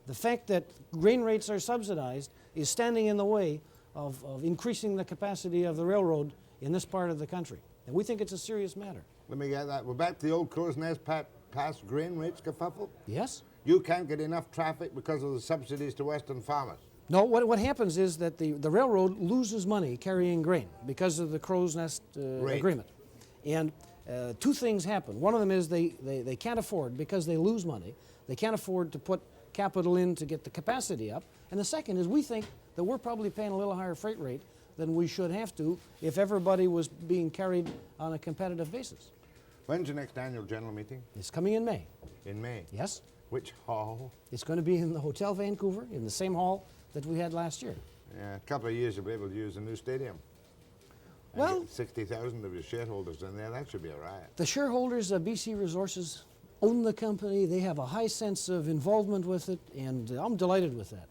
the fact that grain rates are subsidized is standing in the way of increasing the capacity of the railroad in this part of the country. And we think it's a serious matter. Let me get that. We're back to the old crow's nest pass grain rates kerfuffle? Yes. You can't get enough traffic because of the subsidies to Western farmers. No, what happens is that the railroad loses money carrying grain because of the crow's nest agreement. And 2 things happen. One of them is they can't afford, because they lose money, they can't afford to put capital in to get the capacity up. And the second is we think that we're probably paying a little higher freight rate than we should have to if everybody was being carried on a competitive basis. When's your next annual general meeting? It's coming in May. In May? Yes. Which hall? It's going to be in the Hotel Vancouver, in the same hall that we had last year. Yeah, a couple of years you'll be able to use the new stadium. Well, get 60,000 of your shareholders in there. That should be a riot. The shareholders of BC Resources own the company. They have a high sense of involvement with it, and I'm delighted with that.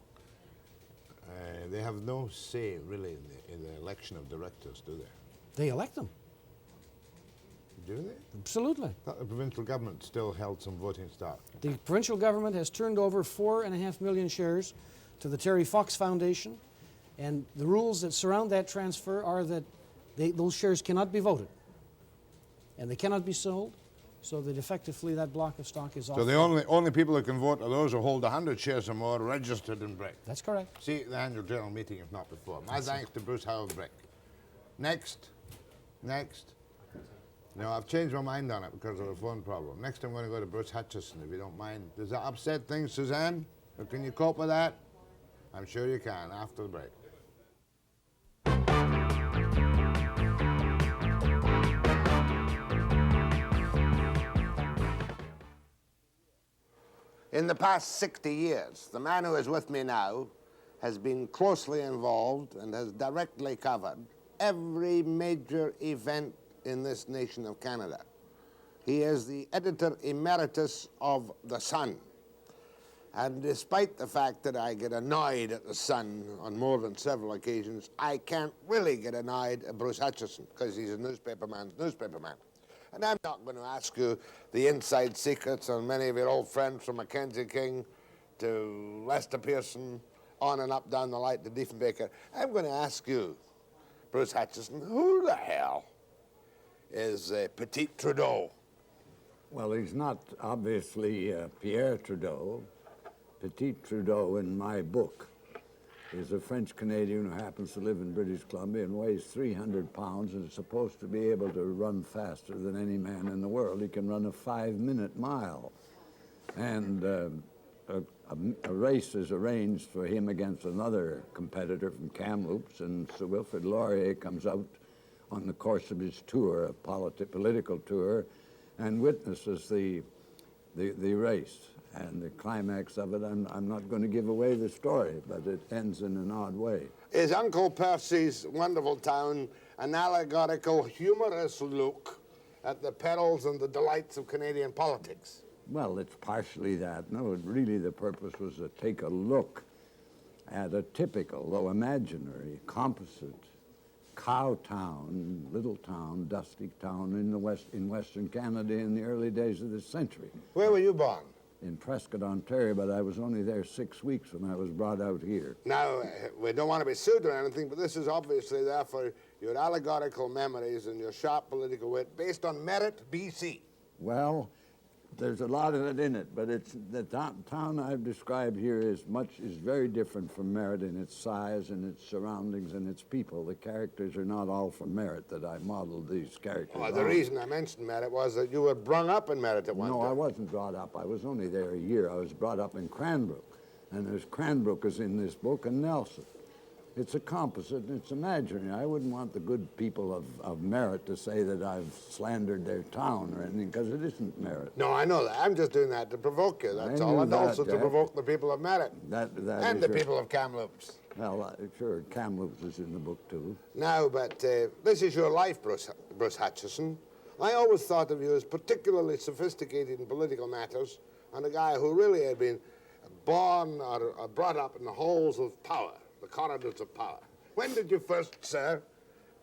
They have no say, really, in the election of directors, do they? They elect them. Do they? Absolutely. I thought the provincial government still held some voting stock. The provincial government has turned over 4.5 million shares to the Terry Fox Foundation, and the rules that surround that transfer are that those shares cannot be voted, and they cannot be sold, so that effectively that block of stock is off. So the only people who can vote are those who hold 100 shares or more registered in BRIC. That's correct. See the annual general meeting, if not before. My thanks to Bruce Howe of BRIC. Next. No, I've changed my mind on it because of the phone problem. Next I'm going to go to Bruce Hutchison, if you don't mind. Does that upset things, Suzanne? Or can you cope with that? I'm sure you can, after the break. In the past 60 years, the man who is with me now has been closely involved and has directly covered every major event in this nation of Canada. He is the editor emeritus of the Sun. And despite the fact that I get annoyed at the Sun on more than several occasions, I can't really get annoyed at Bruce Hutchison because he's a newspaperman's newspaperman. And I'm not going to ask you the inside secrets on many of your old friends from Mackenzie King to Lester Pearson, on and up down the line to Diefenbaker. I'm going to ask you, Bruce Hutchison, who the hell is Petit Trudeau? Well, he's not obviously Pierre Trudeau. Petit Trudeau, in my book, is a French-Canadian who happens to live in British Columbia and weighs 300 pounds and is supposed to be able to run faster than any man in the world. He can run a 5-minute mile. And a race is arranged for him against another competitor from Kamloops, and Sir Wilfrid Laurier comes out on the course of his tour, a political tour, and witnesses the race. And the climax of it, I'm not going to give away the story, but it ends in an odd way. Is Uncle Percy's wonderful town an allegorical, humorous look at the perils and the delights of Canadian politics? Well, it's partially that. No, really the purpose was to take a look at a typical, though imaginary, composite cow town, little town, dusty town in Western Canada in the early days of this century. Where were you born? In Prescott, Ontario, but I was only there 6 weeks when I was brought out here. Now, we don't want to be sued or anything, but this is obviously there for your allegorical memories and your sharp political wit based on Merit, B.C. Well, there's a lot of it in it, but it's the town I've described here is very different from Merit in its size and its surroundings and its people. The characters are not all from Merit that I modeled these characters on. The reason I mentioned Merit was that you were brought up in Merit at one time. No, I wasn't brought up. I was only there a year. I was brought up in Cranbrook, and there's Cranbrook is in this book, and Nelson. It's a composite, and it's imaginary. I wouldn't want the good people of Merit to say that I've slandered their town or anything, because it isn't Merit. No, I know that. I'm just doing that to provoke you, that's all. And also to provoke the people of Merit. And the people of Kamloops. Well, sure, Kamloops is in the book, too. Now, but this is your life, Bruce Hutchison. I always thought of you as particularly sophisticated in political matters and a guy who really had been born or brought up in the halls of power. The corridors of power. When did you first, sir,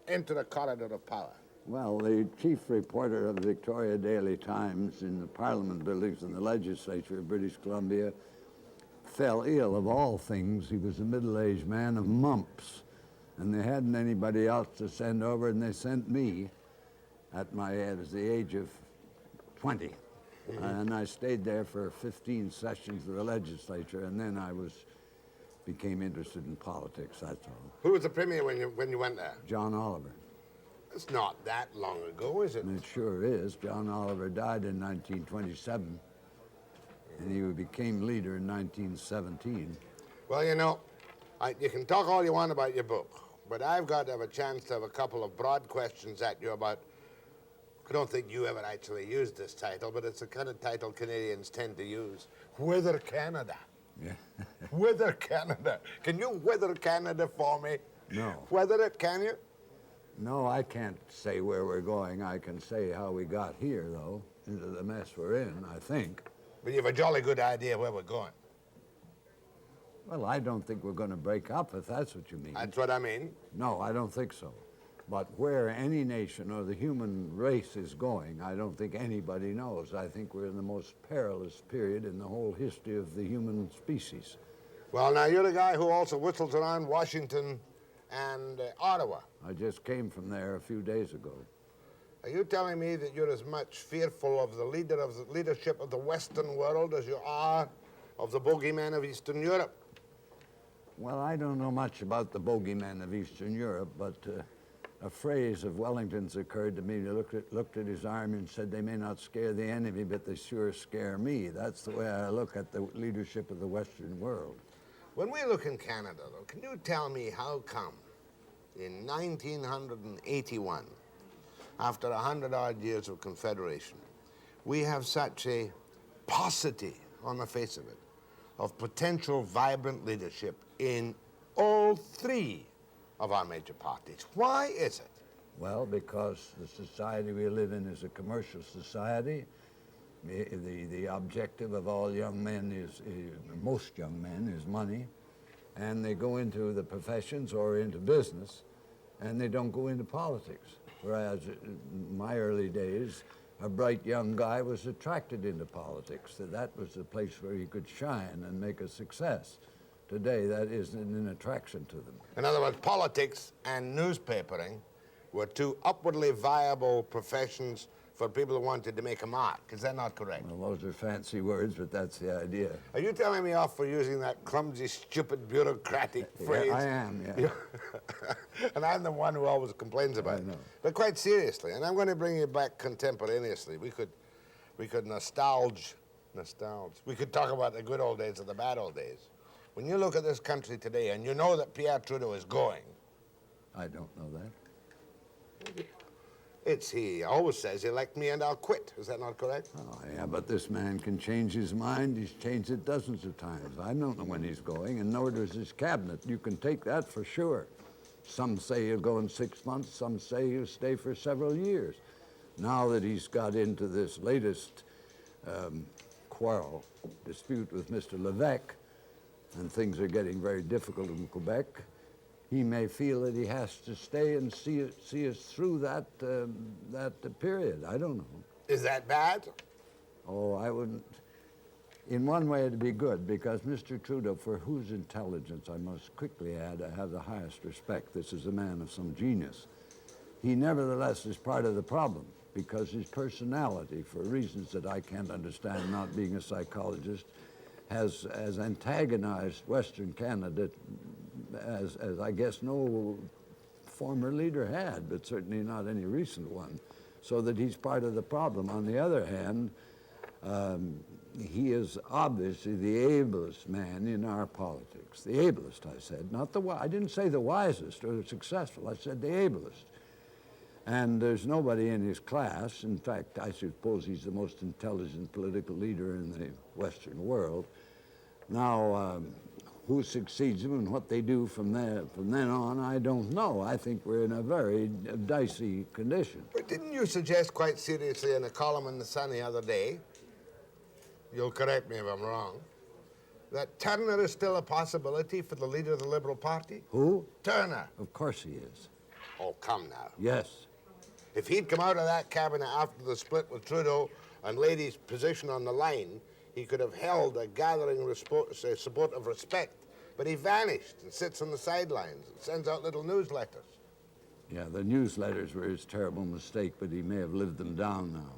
enter the corridor of power? Well, the chief reporter of the Victoria Daily Times in the Parliament buildings in the legislature of British Columbia fell ill of all things. He was a middle-aged man of mumps, and they hadn't anybody else to send over, and they sent me at the age of 20. And I stayed there for 15 sessions of the legislature, and then I became interested in politics, that's all. Who was the premier when you went there? John Oliver. It's not that long ago, is it? And it sure is. John Oliver died in 1927, and he became leader in 1917. Well, you know, you can talk all you want about your book, but I've got to have a chance to have a couple of broad questions at you about, I don't think you ever actually used this title, but it's the kind of title Canadians tend to use. Whither Canada? Yeah. Whither Canada? Can you whither Canada for me? No. Whither it, can you? No, I can't say where we're going. I can say how we got here, though, into the mess we're in, I think. But you have a jolly good idea where we're going. Well, I don't think we're going to break up, if that's what you mean. That's what I mean. No, I don't think so. But where any nation or the human race is going, I don't think anybody knows. I think we're in the most perilous period in the whole history of the human species. Well, now, you're the guy who also whistles around Washington and Ottawa. I just came from there a few days ago. Are you telling me that you're as much fearful of the leadership of the Western world as you are of the bogeyman of Eastern Europe? Well, I don't know much about the bogeyman of Eastern Europe, but a phrase of Wellington's occurred to me. He looked at his army and said, they may not scare the enemy, but they sure scare me. That's the way I look at the leadership of the Western world. When we look in Canada, though, can you tell me how come in 1981, after 100-odd years of Confederation, we have such a paucity on the face of it of potential vibrant leadership in all three of our major parties? Why is it? Well, because the society we live in is a commercial society. The objective of all young men most young men is money, and they go into the professions or into business, and they don't go into politics. Whereas in my early days, a bright young guy was attracted into politics. That was the place where he could shine and make a success. Today, that isn't an attraction to them. In other words, politics and newspapering were two upwardly viable professions for people who wanted to make a mark. Is that not correct? Well, those are fancy words, but that's the idea. Are you telling me off for using that clumsy, stupid, bureaucratic phrase? Yeah, I am, yeah. And I'm the one who always complains about it. But quite seriously, and I'm going to bring you back contemporaneously. We could nostalge. We could talk about the good old days or the bad old days. When you look at this country today and you know that Pierre Trudeau is going. I don't know that. He always says, elect me and I'll quit. Is that not correct? Oh, yeah, but this man can change his mind. He's changed it dozens of times. I don't know when he's going, and nor does his cabinet. You can take that for sure. Some say he'll go in 6 months. Some say he'll stay for several years. Now that he's got into this latest dispute with Mr. Levesque, and things are getting very difficult in Quebec, he may feel that he has to stay and see us through that period. I don't know. Is that bad? Oh, I wouldn't. In one way, it'd be good, because Mr. Trudeau, for whose intelligence, I must quickly add, I have the highest respect. This is a man of some genius. He nevertheless is part of the problem, because his personality, for reasons that I can't understand, not being a psychologist, has antagonized Western Canada as I guess no former leader had, but certainly not any recent one, so that he's part of the problem. On the other hand, he is obviously the ablest man in our politics. The ablest, I said, not the I didn't say the wisest or successful. I said the ablest. And there's nobody in his class. In fact, I suppose he's the most intelligent political leader in the Western world. Now, who succeeds him and what they do from then on, I don't know. I think we're in a very dicey condition. But didn't you suggest quite seriously in a column in the Sun the other day, you'll correct me if I'm wrong, that Turner is still a possibility for the leader of the Liberal Party? Who? Turner. Of course he is. Oh, come now. Yes. If he'd come out of that cabinet after the split with Trudeau and laid his position on the line, he could have held a gathering support of respect. But he vanished and sits on the sidelines and sends out little newsletters. Yeah, the newsletters were his terrible mistake, but he may have lived them down now.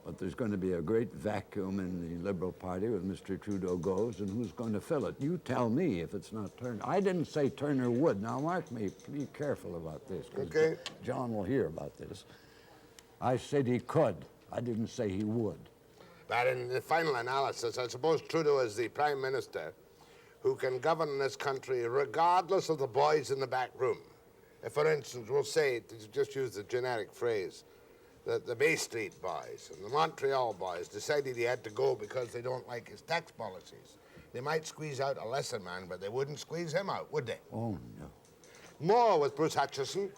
But there's going to be a great vacuum in the Liberal Party when Mr. Trudeau goes, and who's going to fill it? You tell me if it's not Turner. I didn't say Turner would. Now, Mark me, be careful about this. Okay. John will hear about this. I said he could. I didn't say he would. But in the final analysis, I suppose Trudeau is the Prime Minister who can govern this country regardless of the boys in the back room. If, for instance, we'll say, to just use the generic phrase, that the Bay Street boys and the Montreal boys decided he had to go because they don't like his tax policies. They might squeeze out a lesser man, but they wouldn't squeeze him out, would they? Oh, no. More with Bruce Hutchison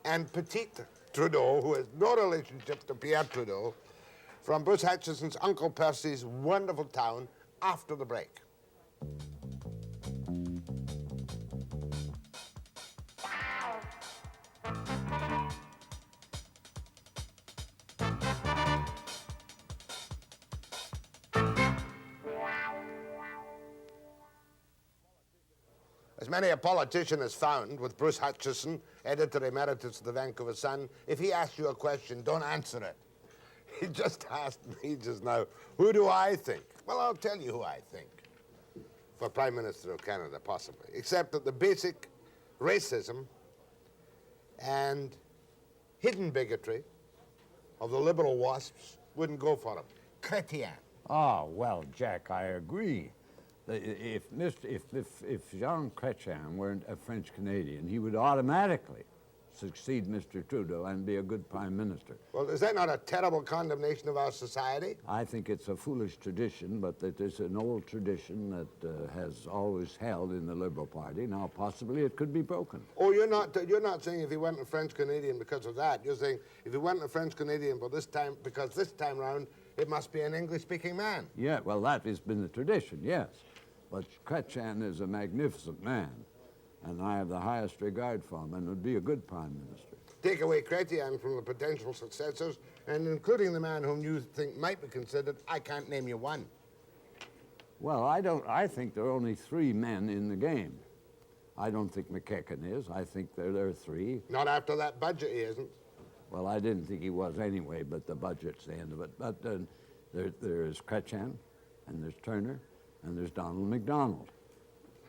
and Petit Trudeau, who has no relationship to Pierre Trudeau, from Bruce Hutchison's Uncle Percy's wonderful town after the break. As many a politician has found with Bruce Hutchison, editor emeritus of the Vancouver Sun, if he asks you a question, don't answer it. He just asked me just now, who do I think? Well, I'll tell you who I think. For Prime Minister of Canada, possibly. Except that the basic racism and hidden bigotry of the liberal wasps wouldn't go for him. Chrétien. Ah, well, Jack, I agree. If Jean Chrétien weren't a French Canadian, he would automatically succeed Mr. Trudeau and be a good Prime Minister. Well, is that not a terrible condemnation of our society? I think it's a foolish tradition, but it is an old tradition that has always held in the Liberal Party. Now, possibly it could be broken. Oh, you're not saying if he went a French Canadian because of that. You're saying if he went a French Canadian because this time round it must be an English-speaking man. Yeah, well, that has been the tradition, yes. But Chrétien is a magnificent man, and I have the highest regard for him, and would be a good Prime Minister. Take away Chrétien from the potential successors, and including the man whom you think might be considered, I can't name you one. Well, I think there are only three men in the game. I don't think McEachen is. I think there are three. Not after that budget, he isn't. Well, I didn't think he was anyway, but the budget's the end of it. But there is Chrétien, and there's Turner, and there's Donald MacDonald.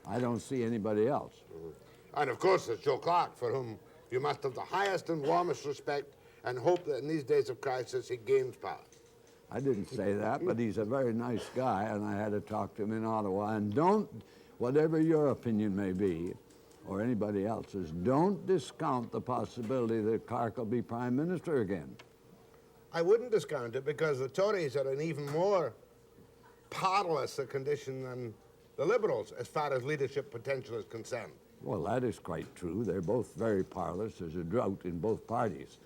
I don't see anybody else. Mm-hmm. And of course there's Joe Clark, for whom you must have the highest and warmest respect and hope that in these days of crisis he gains power. I didn't say that, but he's a very nice guy, and I had to talk to him in Ottawa. And whatever your opinion may be, or anybody else's, don't discount the possibility that Clark will be Prime Minister again. I wouldn't discount it because the Tories are in even more parlous a condition than the Liberals as far as leadership potential is concerned. Well, that is quite true. They're both very parlous. There's a drought in both parties.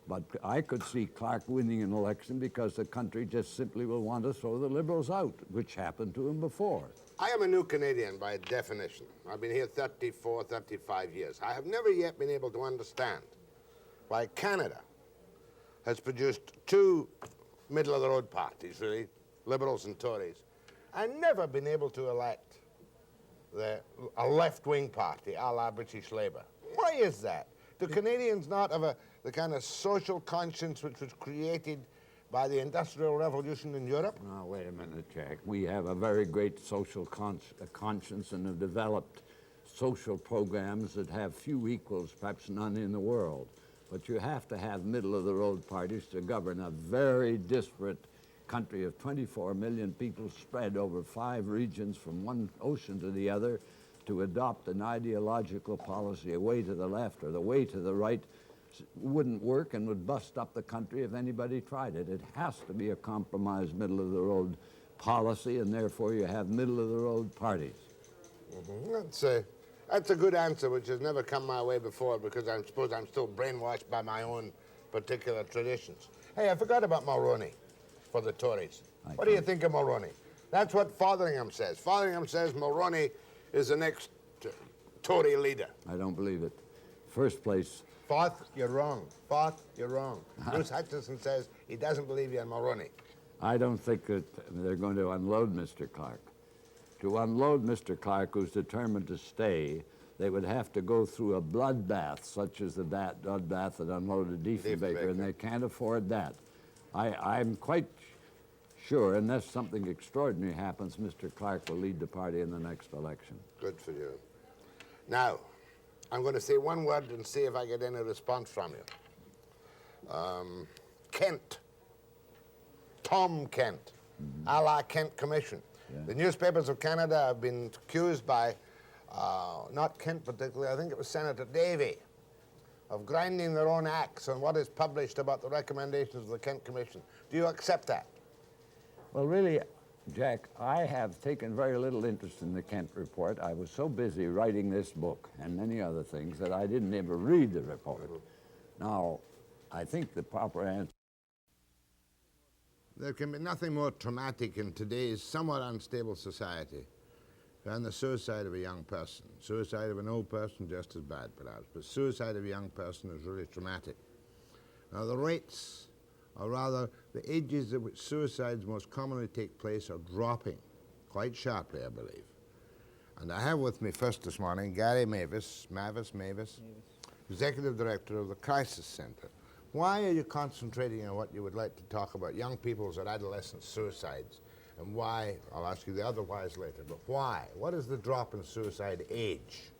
But I could see Clark winning an election because the country just simply will want to throw the Liberals out, which happened to him before. I am a new Canadian by definition. I've been here 34, 35 years. I have never yet been able to understand why Canada has produced two middle-of-the-road parties, really, Liberals and Tories, and never been able to elect a left-wing party, a la British Labour. Why is that? Do Canadians not have the kind of social conscience which was created by the Industrial Revolution in Europe? Now, wait a minute, Jack. We have a very great social conscience and have developed social programs that have few equals, perhaps none in the world. But you have to have middle-of-the-road parties to govern a very disparate country of 24 million people spread over 5 regions from one ocean to the other to adopt an ideological policy, a way to the left or the way to the right, wouldn't work and would bust up the country if anybody tried it. It has to be a compromise middle-of-the-road policy, and therefore you have middle-of-the-road parties. That's a good answer, which has never come my way before because I suppose I'm still brainwashed by my own particular traditions. Hey, I forgot about Mulroney for the Tories. What do you think of Mulroney? That's what Fotheringham says. Fotheringham says Mulroney is the next Tory leader. I don't believe it. First place. Foth, you're wrong. Foth, you're wrong. Bruce Hutchison says he doesn't believe you in Mulroney. I don't think that they're going to unload Mr. Clark. To unload Mr. Clark, who's determined to stay, they would have to go through a bloodbath, such as the bloodbath that unloaded Diefenbaker, and they can't afford that. I'm quite sure, unless something extraordinary happens, Mr. Clark will lead the party in the next election. Good for you. Now, I'm going to say one word and see if I get any response from you. Kent. Tom Kent, a la Kent Commission. Yeah. The newspapers of Canada have been accused by, not Kent particularly, I think it was Senator Davey, of grinding their own axe on what is published about the recommendations of the Kent Commission. Do you accept that? Well, really, Jack, I have taken very little interest in the Kent report. I was so busy writing this book and many other things that I didn't ever read the report. Now, I think the proper answer... There can be nothing more traumatic in today's somewhat unstable society than the suicide of a young person. Suicide of an old person, just as bad, perhaps, but suicide of a young person is really traumatic. Now, the rates, or rather, the ages at which suicides most commonly take place are dropping quite sharply, I believe. And I have with me first this morning Gary Mavis, Executive Director of the Crisis Center. Why are you concentrating on what you would like to talk about, young people's or adolescent suicides? And why, I'll ask you the other whys later, but why? What is the drop in suicide age?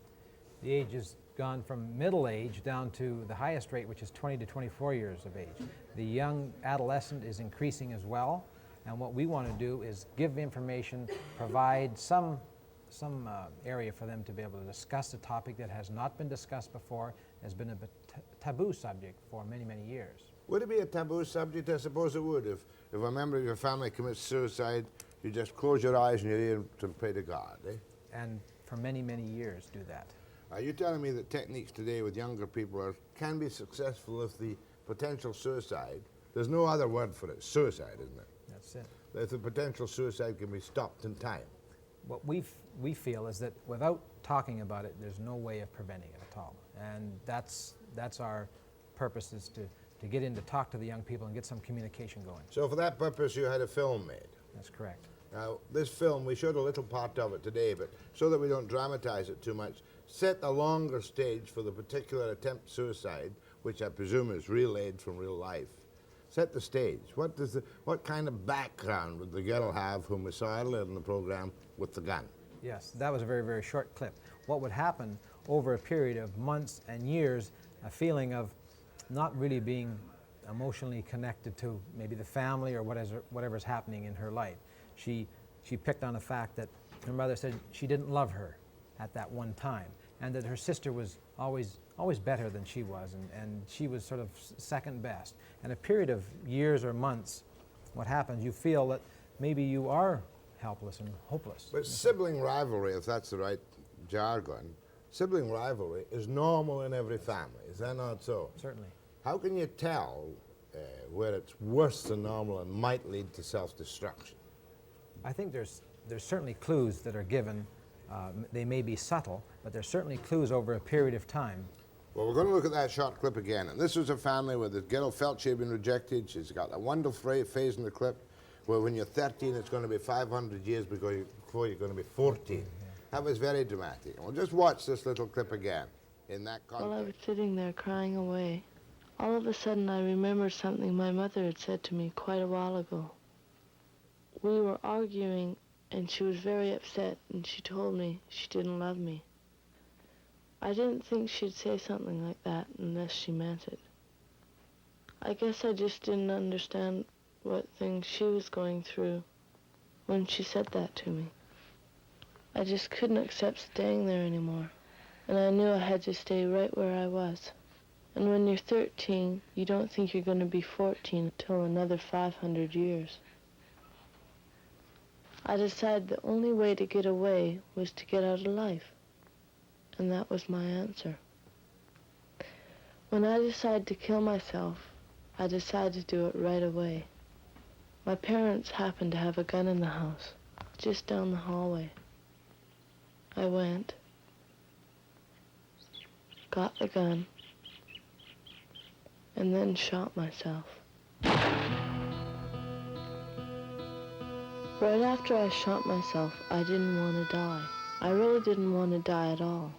The age has gone from middle age down to the highest rate, which is 20 to 24 years of age. The young adolescent is increasing as well, and what we want to do is give information, provide some area for them to be able to discuss a topic that has not been discussed before, has been a taboo subject for many, many years. Would it be a taboo subject? I suppose it would. If a member of your family commits suicide, you just close your eyes and your ear to pray to God, eh? And for many, many years do that. Are you telling me that techniques today with younger people can be successful if the potential suicide, there's no other word for it, suicide, isn't it? That's it. If the potential suicide can be stopped in time. What we feel is that without talking about it, there's no way of preventing it at all. And that's our purpose, is to get in to talk to the young people and get some communication going. So for that purpose, you had a film made? That's correct. Now, this film, we showed a little part of it today, but so that we don't dramatize it too much, set a longer stage for the particular attempt suicide, which I presume is relayed from real life. Set the stage. What kind of background would the girl have whom we saw earlier in the program with the gun? Yes, that was a very, very short clip. What would happen over a period of months and years, a feeling of not really being emotionally connected to maybe the family or whatever's happening in her life. She picked on the fact that her mother said she didn't love her at that one time. and that her sister was always better than she was, and she was sort of second best. And a period of years or months, what happens, you feel that maybe you are helpless and hopeless. But sibling rivalry, if that's the right jargon, sibling rivalry is normal in every family. Is that not so? Certainly. How can you tell where it's worse than normal and might lead to self-destruction? I think there's certainly clues that are given. They may be subtle, but there's certainly clues over a period of time. Well, we're going to look at that short clip again. And this was a family where the girl felt she had been rejected. She's got a wonderful phase in the clip where when you're 13, it's going to be 500 years before you're going to be 14. That was very dramatic. And we'll just watch this little clip again in that context. While I was sitting there crying away, all of a sudden I remembered something my mother had said to me quite a while ago. We were arguing, and she was very upset, and she told me she didn't love me. I didn't think she'd say something like that unless she meant it. I guess I just didn't understand what things she was going through when she said that to me. I just couldn't accept staying there anymore, and I knew I had to stay right where I was. And when you're 13, you don't think you're going to be 14 until another 500 years. I decided the only way to get away was to get out of life, and that was my answer. When I decided to kill myself, I decided to do it right away. My parents happened to have a gun in the house, just down the hallway. I went, got the gun, and then shot myself. Right after I shot myself, I didn't want to die. I really didn't want to die at all.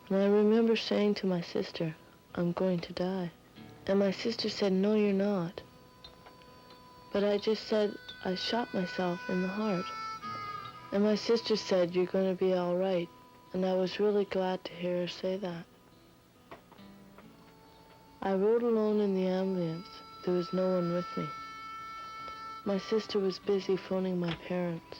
And I remember saying to my sister, I'm going to die. And my sister said, no, you're not. But I just said, I shot myself in the heart. And my sister said, you're going to be all right. And I was really glad to hear her say that. I rode alone in the ambulance. There was no one with me. My sister was busy phoning my parents.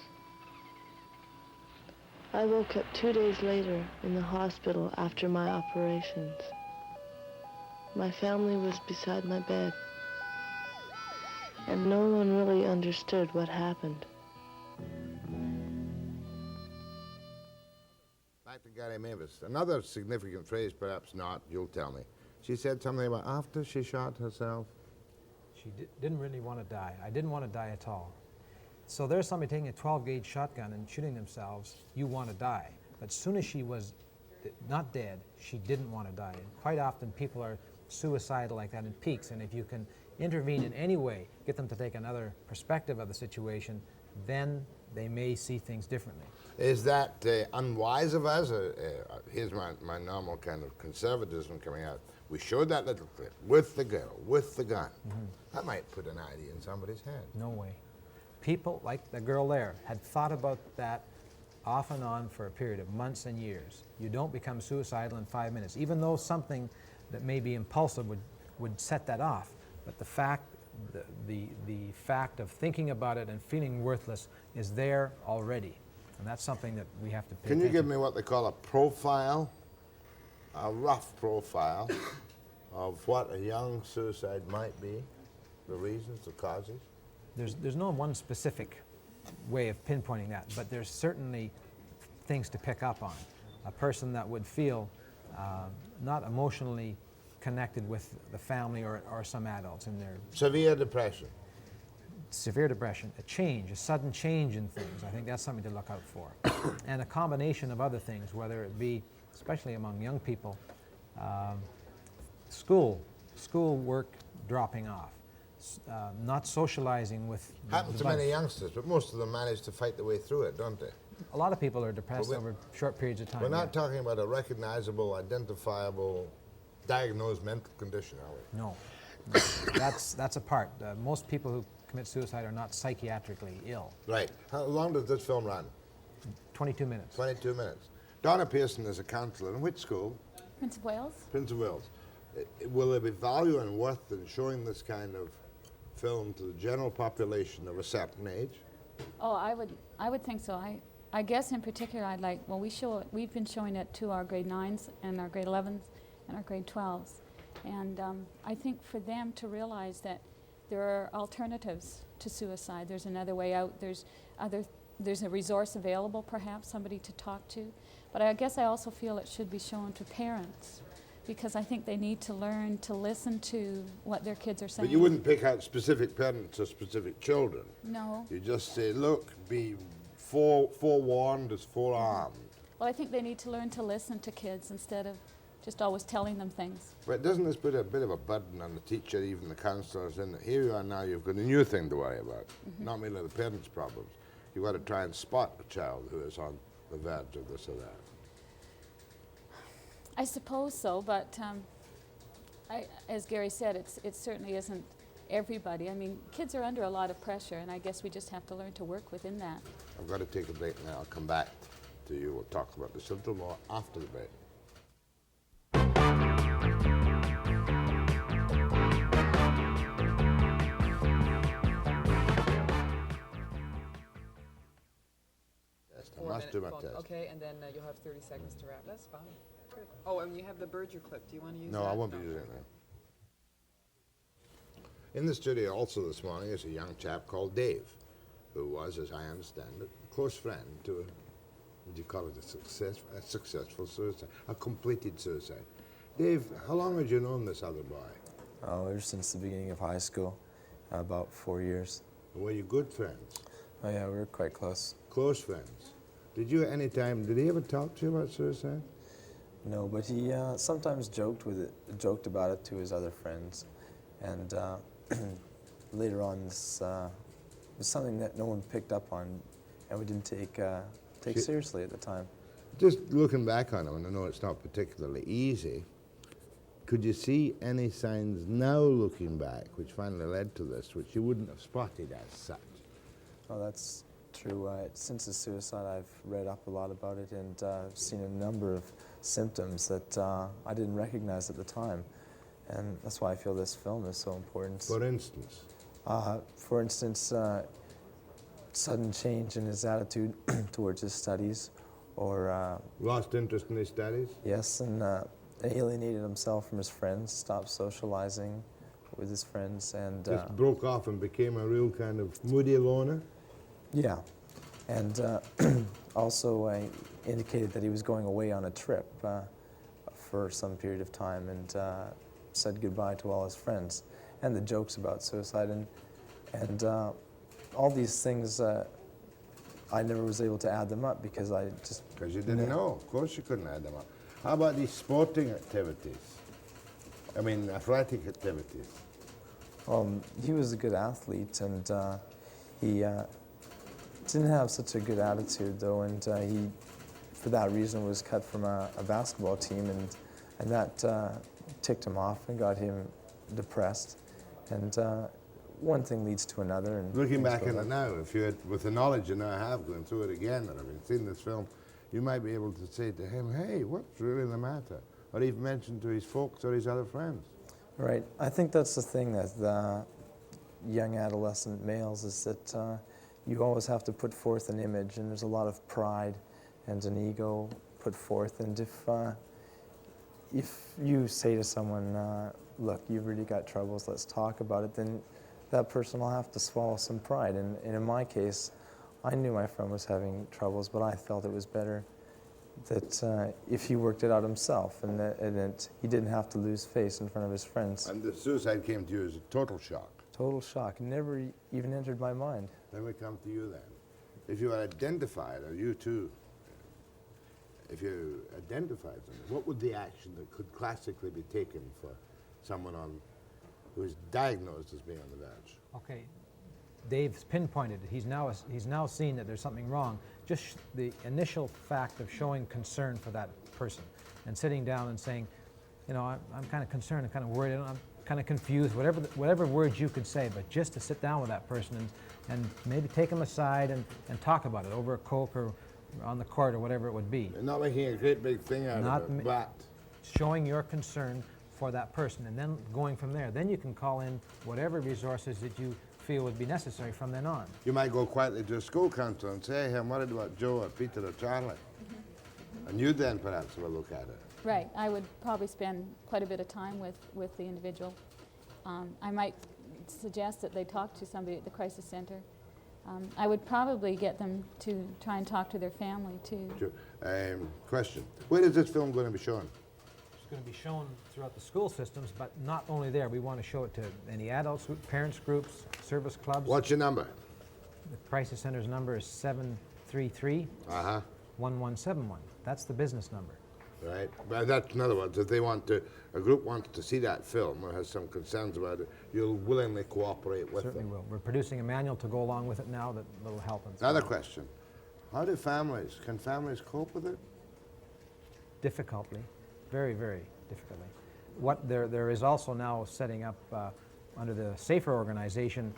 I woke up 2 days later in the hospital after my operations. My family was beside my bed, and no one really understood what happened. Back to Gary Mavis. Another significant phrase, perhaps not, you'll tell me. She said something about after she shot herself. She didn't really want to die. I didn't want to die at all. So there's somebody taking a 12-gauge shotgun and shooting themselves. You want to die. But as soon as she was not dead, she didn't want to die. And quite often people are suicidal like that in peaks, and if you can intervene in any way, get them to take another perspective of the situation, then they may see things differently. Is that unwise of us? Here's my normal kind of conservatism coming out. We showed that little clip with the girl, with the gun. Mm-hmm. That might put an idea in somebody's head. No way. People, like the girl there, had thought about that off and on for a period of months and years. You don't become suicidal in 5 minutes, even though something that may be impulsive would set that off. But the fact of thinking about it and feeling worthless is there already. And that's something that we have to pay attention to. Can you give me what they call a profile, a rough profile of what a young suicide might be, the reasons, the causes? There's no one specific way of pinpointing that, but there's certainly things to pick up on. A person that would feel not emotionally connected with the family or some adults in their... Severe depression. Severe depression, a sudden change in things. I think that's something to look out for. And a combination of other things, whether it be, especially among young people, school work dropping off, not socializing with... Happens to many youngsters, but most of them manage to fight their way through it, don't they? A lot of people are depressed over short periods of time. We're not talking about a recognizable, identifiable, diagnosed mental condition, are we? No. That's a part. Most people who commit suicide are not psychiatrically ill. Right. How long does this film run? 22 minutes. 22 minutes. Donna Pearson is a counsellor. In which school? Prince of Wales. Prince of Wales. Will there be value and worth in showing this kind of film to the general population of a certain age? Oh, I would think so. I guess in particular I'd like, well, we've been showing it to our grade 9s and our grade 11s and our grade 12s. And I think for them to realize that there are alternatives to suicide. There's another way out. There's a resource available, perhaps, somebody to talk to. But I guess I also feel it should be shown to parents, because I think they need to learn to listen to what their kids are saying. But you wouldn't pick out specific parents or specific children. No. You just say, look, be forewarned is forearmed. Well, I think they need to learn to listen to kids instead of just always telling them things. But doesn't this put a bit of a burden on the teacher, even the counsellors, in that here you are now, you've got a new thing to worry about, not merely the parents' problems. You've got to try and spot a child who is on the verge of this or that. I suppose so, but as Gary said, it certainly isn't everybody. I mean, kids are under a lot of pressure, and I guess we just have to learn to work within that. I've got to take a break now. I'll come back to you. We'll talk about this a little more after the break. I must do my test. Okay, and then you'll have 30 seconds to wrap. That's fine. Good. Oh, and you have the Berger clip. Do you want to use that? No, I won't be using it now. In the studio also this morning is a young chap called Dave, who was, as I understand it, a close friend to what do you call it, a successful suicide, a completed suicide. Dave, how long had you known this other boy? Oh, ever since the beginning of high school, about 4 years. Were you good friends? Oh yeah, we were quite close. Close friends. Did you at any time, did he ever talk to you about suicide? No, but he sometimes joked about it to his other friends. And later on, this was something that no one picked up on, and we didn't take seriously at the time. Just looking back on him, and I know it's not particularly easy, could you see any signs now looking back which finally led to this, which you wouldn't have spotted as such? Oh, that's true. Since his suicide, I've read up a lot about it and seen a number of symptoms that I didn't recognize at the time. And that's why I feel this film is so important. For instance? For instance, sudden change in his attitude towards his studies, or... lost interest in his studies? Yes, and alienated himself from his friends, stopped socializing with his friends, and... just broke off and became a real kind of moody loner? Yeah, and also indicated that he was going away on a trip for some period of time, and said goodbye to all his friends, and the jokes about suicide, and all these things, I never was able to add them up because I just... Because you didn't know. Of course you couldn't add them up. How about these sporting activities? I mean, athletic activities? He was a good athlete, and he didn't have such a good attitude, though, and he, for that reason, was cut from a basketball team, and that ticked him off and got him depressed. And one thing leads to another. And looking back on it now, if you had, with the knowledge you now have, going through it again, and having seen this film, you might be able to say to him, hey, what's really the matter? Or even mention to his folks or his other friends. Right. I think that's the thing that the young adolescent males is that you always have to put forth an image, and there's a lot of pride and an ego put forth. And if you say to someone, look, you've really got troubles, let's talk about it, then that person will have to swallow some pride. And in my case, I knew my friend was having troubles, but I felt it was better that if he worked it out himself, and that he didn't have to lose face in front of his friends. And the suicide came to you as a total shock? Total shock. It never even entered my mind. Then we come to you then. If you had identified, or you too, if you identified them, what would the action that could classically be taken for someone who is diagnosed as being on the verge? Okay, Dave's pinpointed it. He's now seen that there's something wrong. Just the initial fact of showing concern for that person and sitting down and saying, you know, I'm kind of concerned, I'm kind of worried, I'm kind of confused, whatever words you could say, but just to sit down with that person and maybe take them aside and talk about it over a Coke or on the court or whatever it would be. And not making a great big thing out of it, but showing your concern for that person, and then going from there. Then you can call in whatever resources that you feel would be necessary from then on. You might go quietly to a school counselor and say, hey, I'm worried about Joe or Peter or Charlie. And you then perhaps have a look at it. Right. I would probably spend quite a bit of time with the individual. I might suggest that they talk to somebody at the crisis center. I would probably get them to try and talk to their family too. Sure. Question. Where is this film going to be shown? It's going to be shown throughout the school systems, but not only there. We want to show it to any adults, parents groups, service clubs. What's your number? The crisis center's number is 733-1171. That's the business number. Right. But that's in other words, if they want to, a group wants to see that film or has some concerns about it, you'll willingly cooperate with Certainly them. will. We're producing a manual to go along with it now that will help us. Another question. How do families, can families cope with it? Difficultly. Very, very difficultly. There is also now setting up under the SAFER organization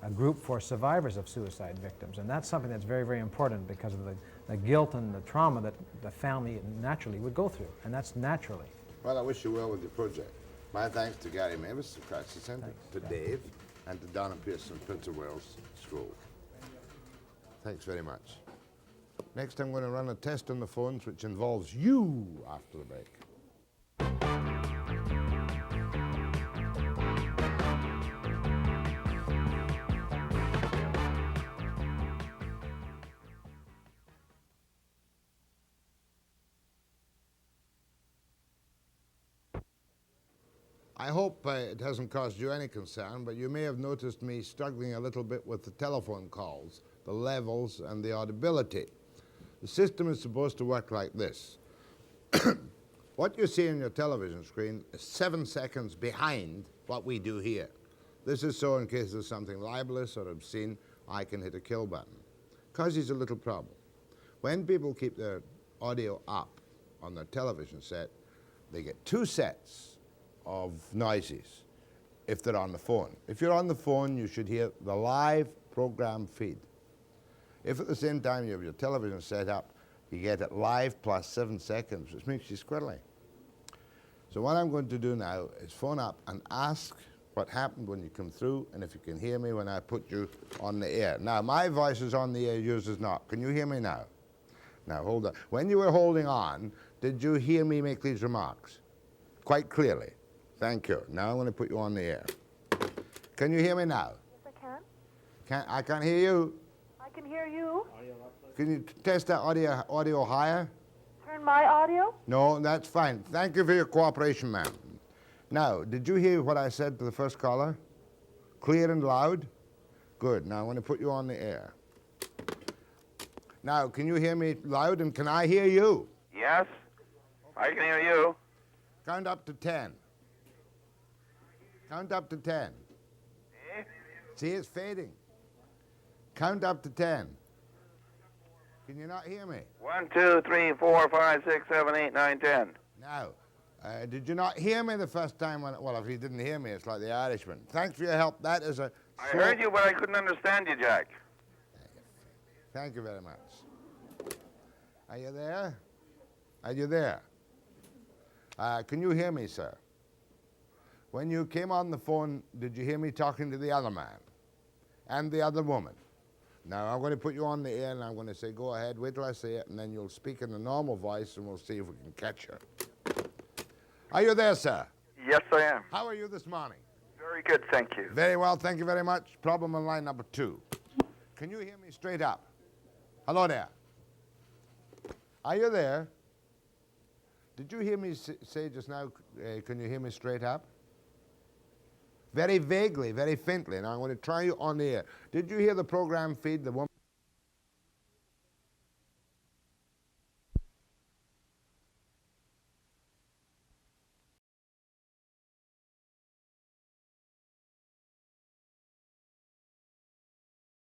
a group for survivors of suicide victims, and that's something that's very, very important because of the guilt and the trauma that the family naturally would go through, and that's naturally. Well, I wish you well with your project. My thanks to Gary Mavis, the Crisis Centre, to Dave, and to Donna Pearson, Prince of Wales School. Thanks very much. Next, I'm going to run a test on the phones which involves you after the break. I hope it hasn't caused you any concern, but you may have noticed me struggling a little bit with the telephone calls, the levels, and the audibility. The system is supposed to work like this. What you see on your television screen is 7 seconds behind what we do here. This is so in case there's something libelous or obscene, I can hit a kill button. Causes a little problem. When people keep their audio up on their television set, they get 2 sets of noises if they're on the phone. If you're on the phone, you should hear the live program feed. If at the same time you have your television set up, you get it live plus 7 seconds, which makes you squirrely. So what I'm going to do now is phone up and ask what happened when you come through and if you can hear me when I put you on the air. Now, my voice is on the air, yours is not. Can you hear me now? Now, hold on. When you were holding on, did you hear me make these remarks? Quite clearly. Thank you. Now I'm going to put you on the air. Can you hear me now? Yes, I can. I can't hear you. I can hear you. Can you test that audio higher? Turn my audio? No, that's fine. Thank you for your cooperation, ma'am. Now, did you hear what I said to the first caller? Clear and loud? Good. Now I'm going to put you on the air. Now, can you hear me loud and can I hear you? Yes, I can hear you. Count up to 10. Count up to 10. See, it's fading. Count up to 10. Can you not hear me? 1, 2, 3, 4, 5, 6, 7, 8, 9, 10. Now, did you not hear me the first time when, well, if you didn't hear me, it's like the Irishman. Thanks for your help. That is a... I heard you, but I couldn't understand you, Jack. Thank you very much. Are you there? Are you there? Can you hear me, sir? When you came on the phone, did you hear me talking to the other man and the other woman? Now, I'm going to put you on the air, and I'm going to say, go ahead, wait till I say it, and then you'll speak in a normal voice, and we'll see if we can catch you. Are you there, sir? Yes, I am. How are you this morning? Very good, thank you. Very well, thank you very much. Problem on line number 2. Can you hear me straight up? Hello there. Are you there? Did you hear me say just now, can you hear me straight up? Very vaguely, very faintly. Now I'm going to try you on the air. Did you hear the program feed? The woman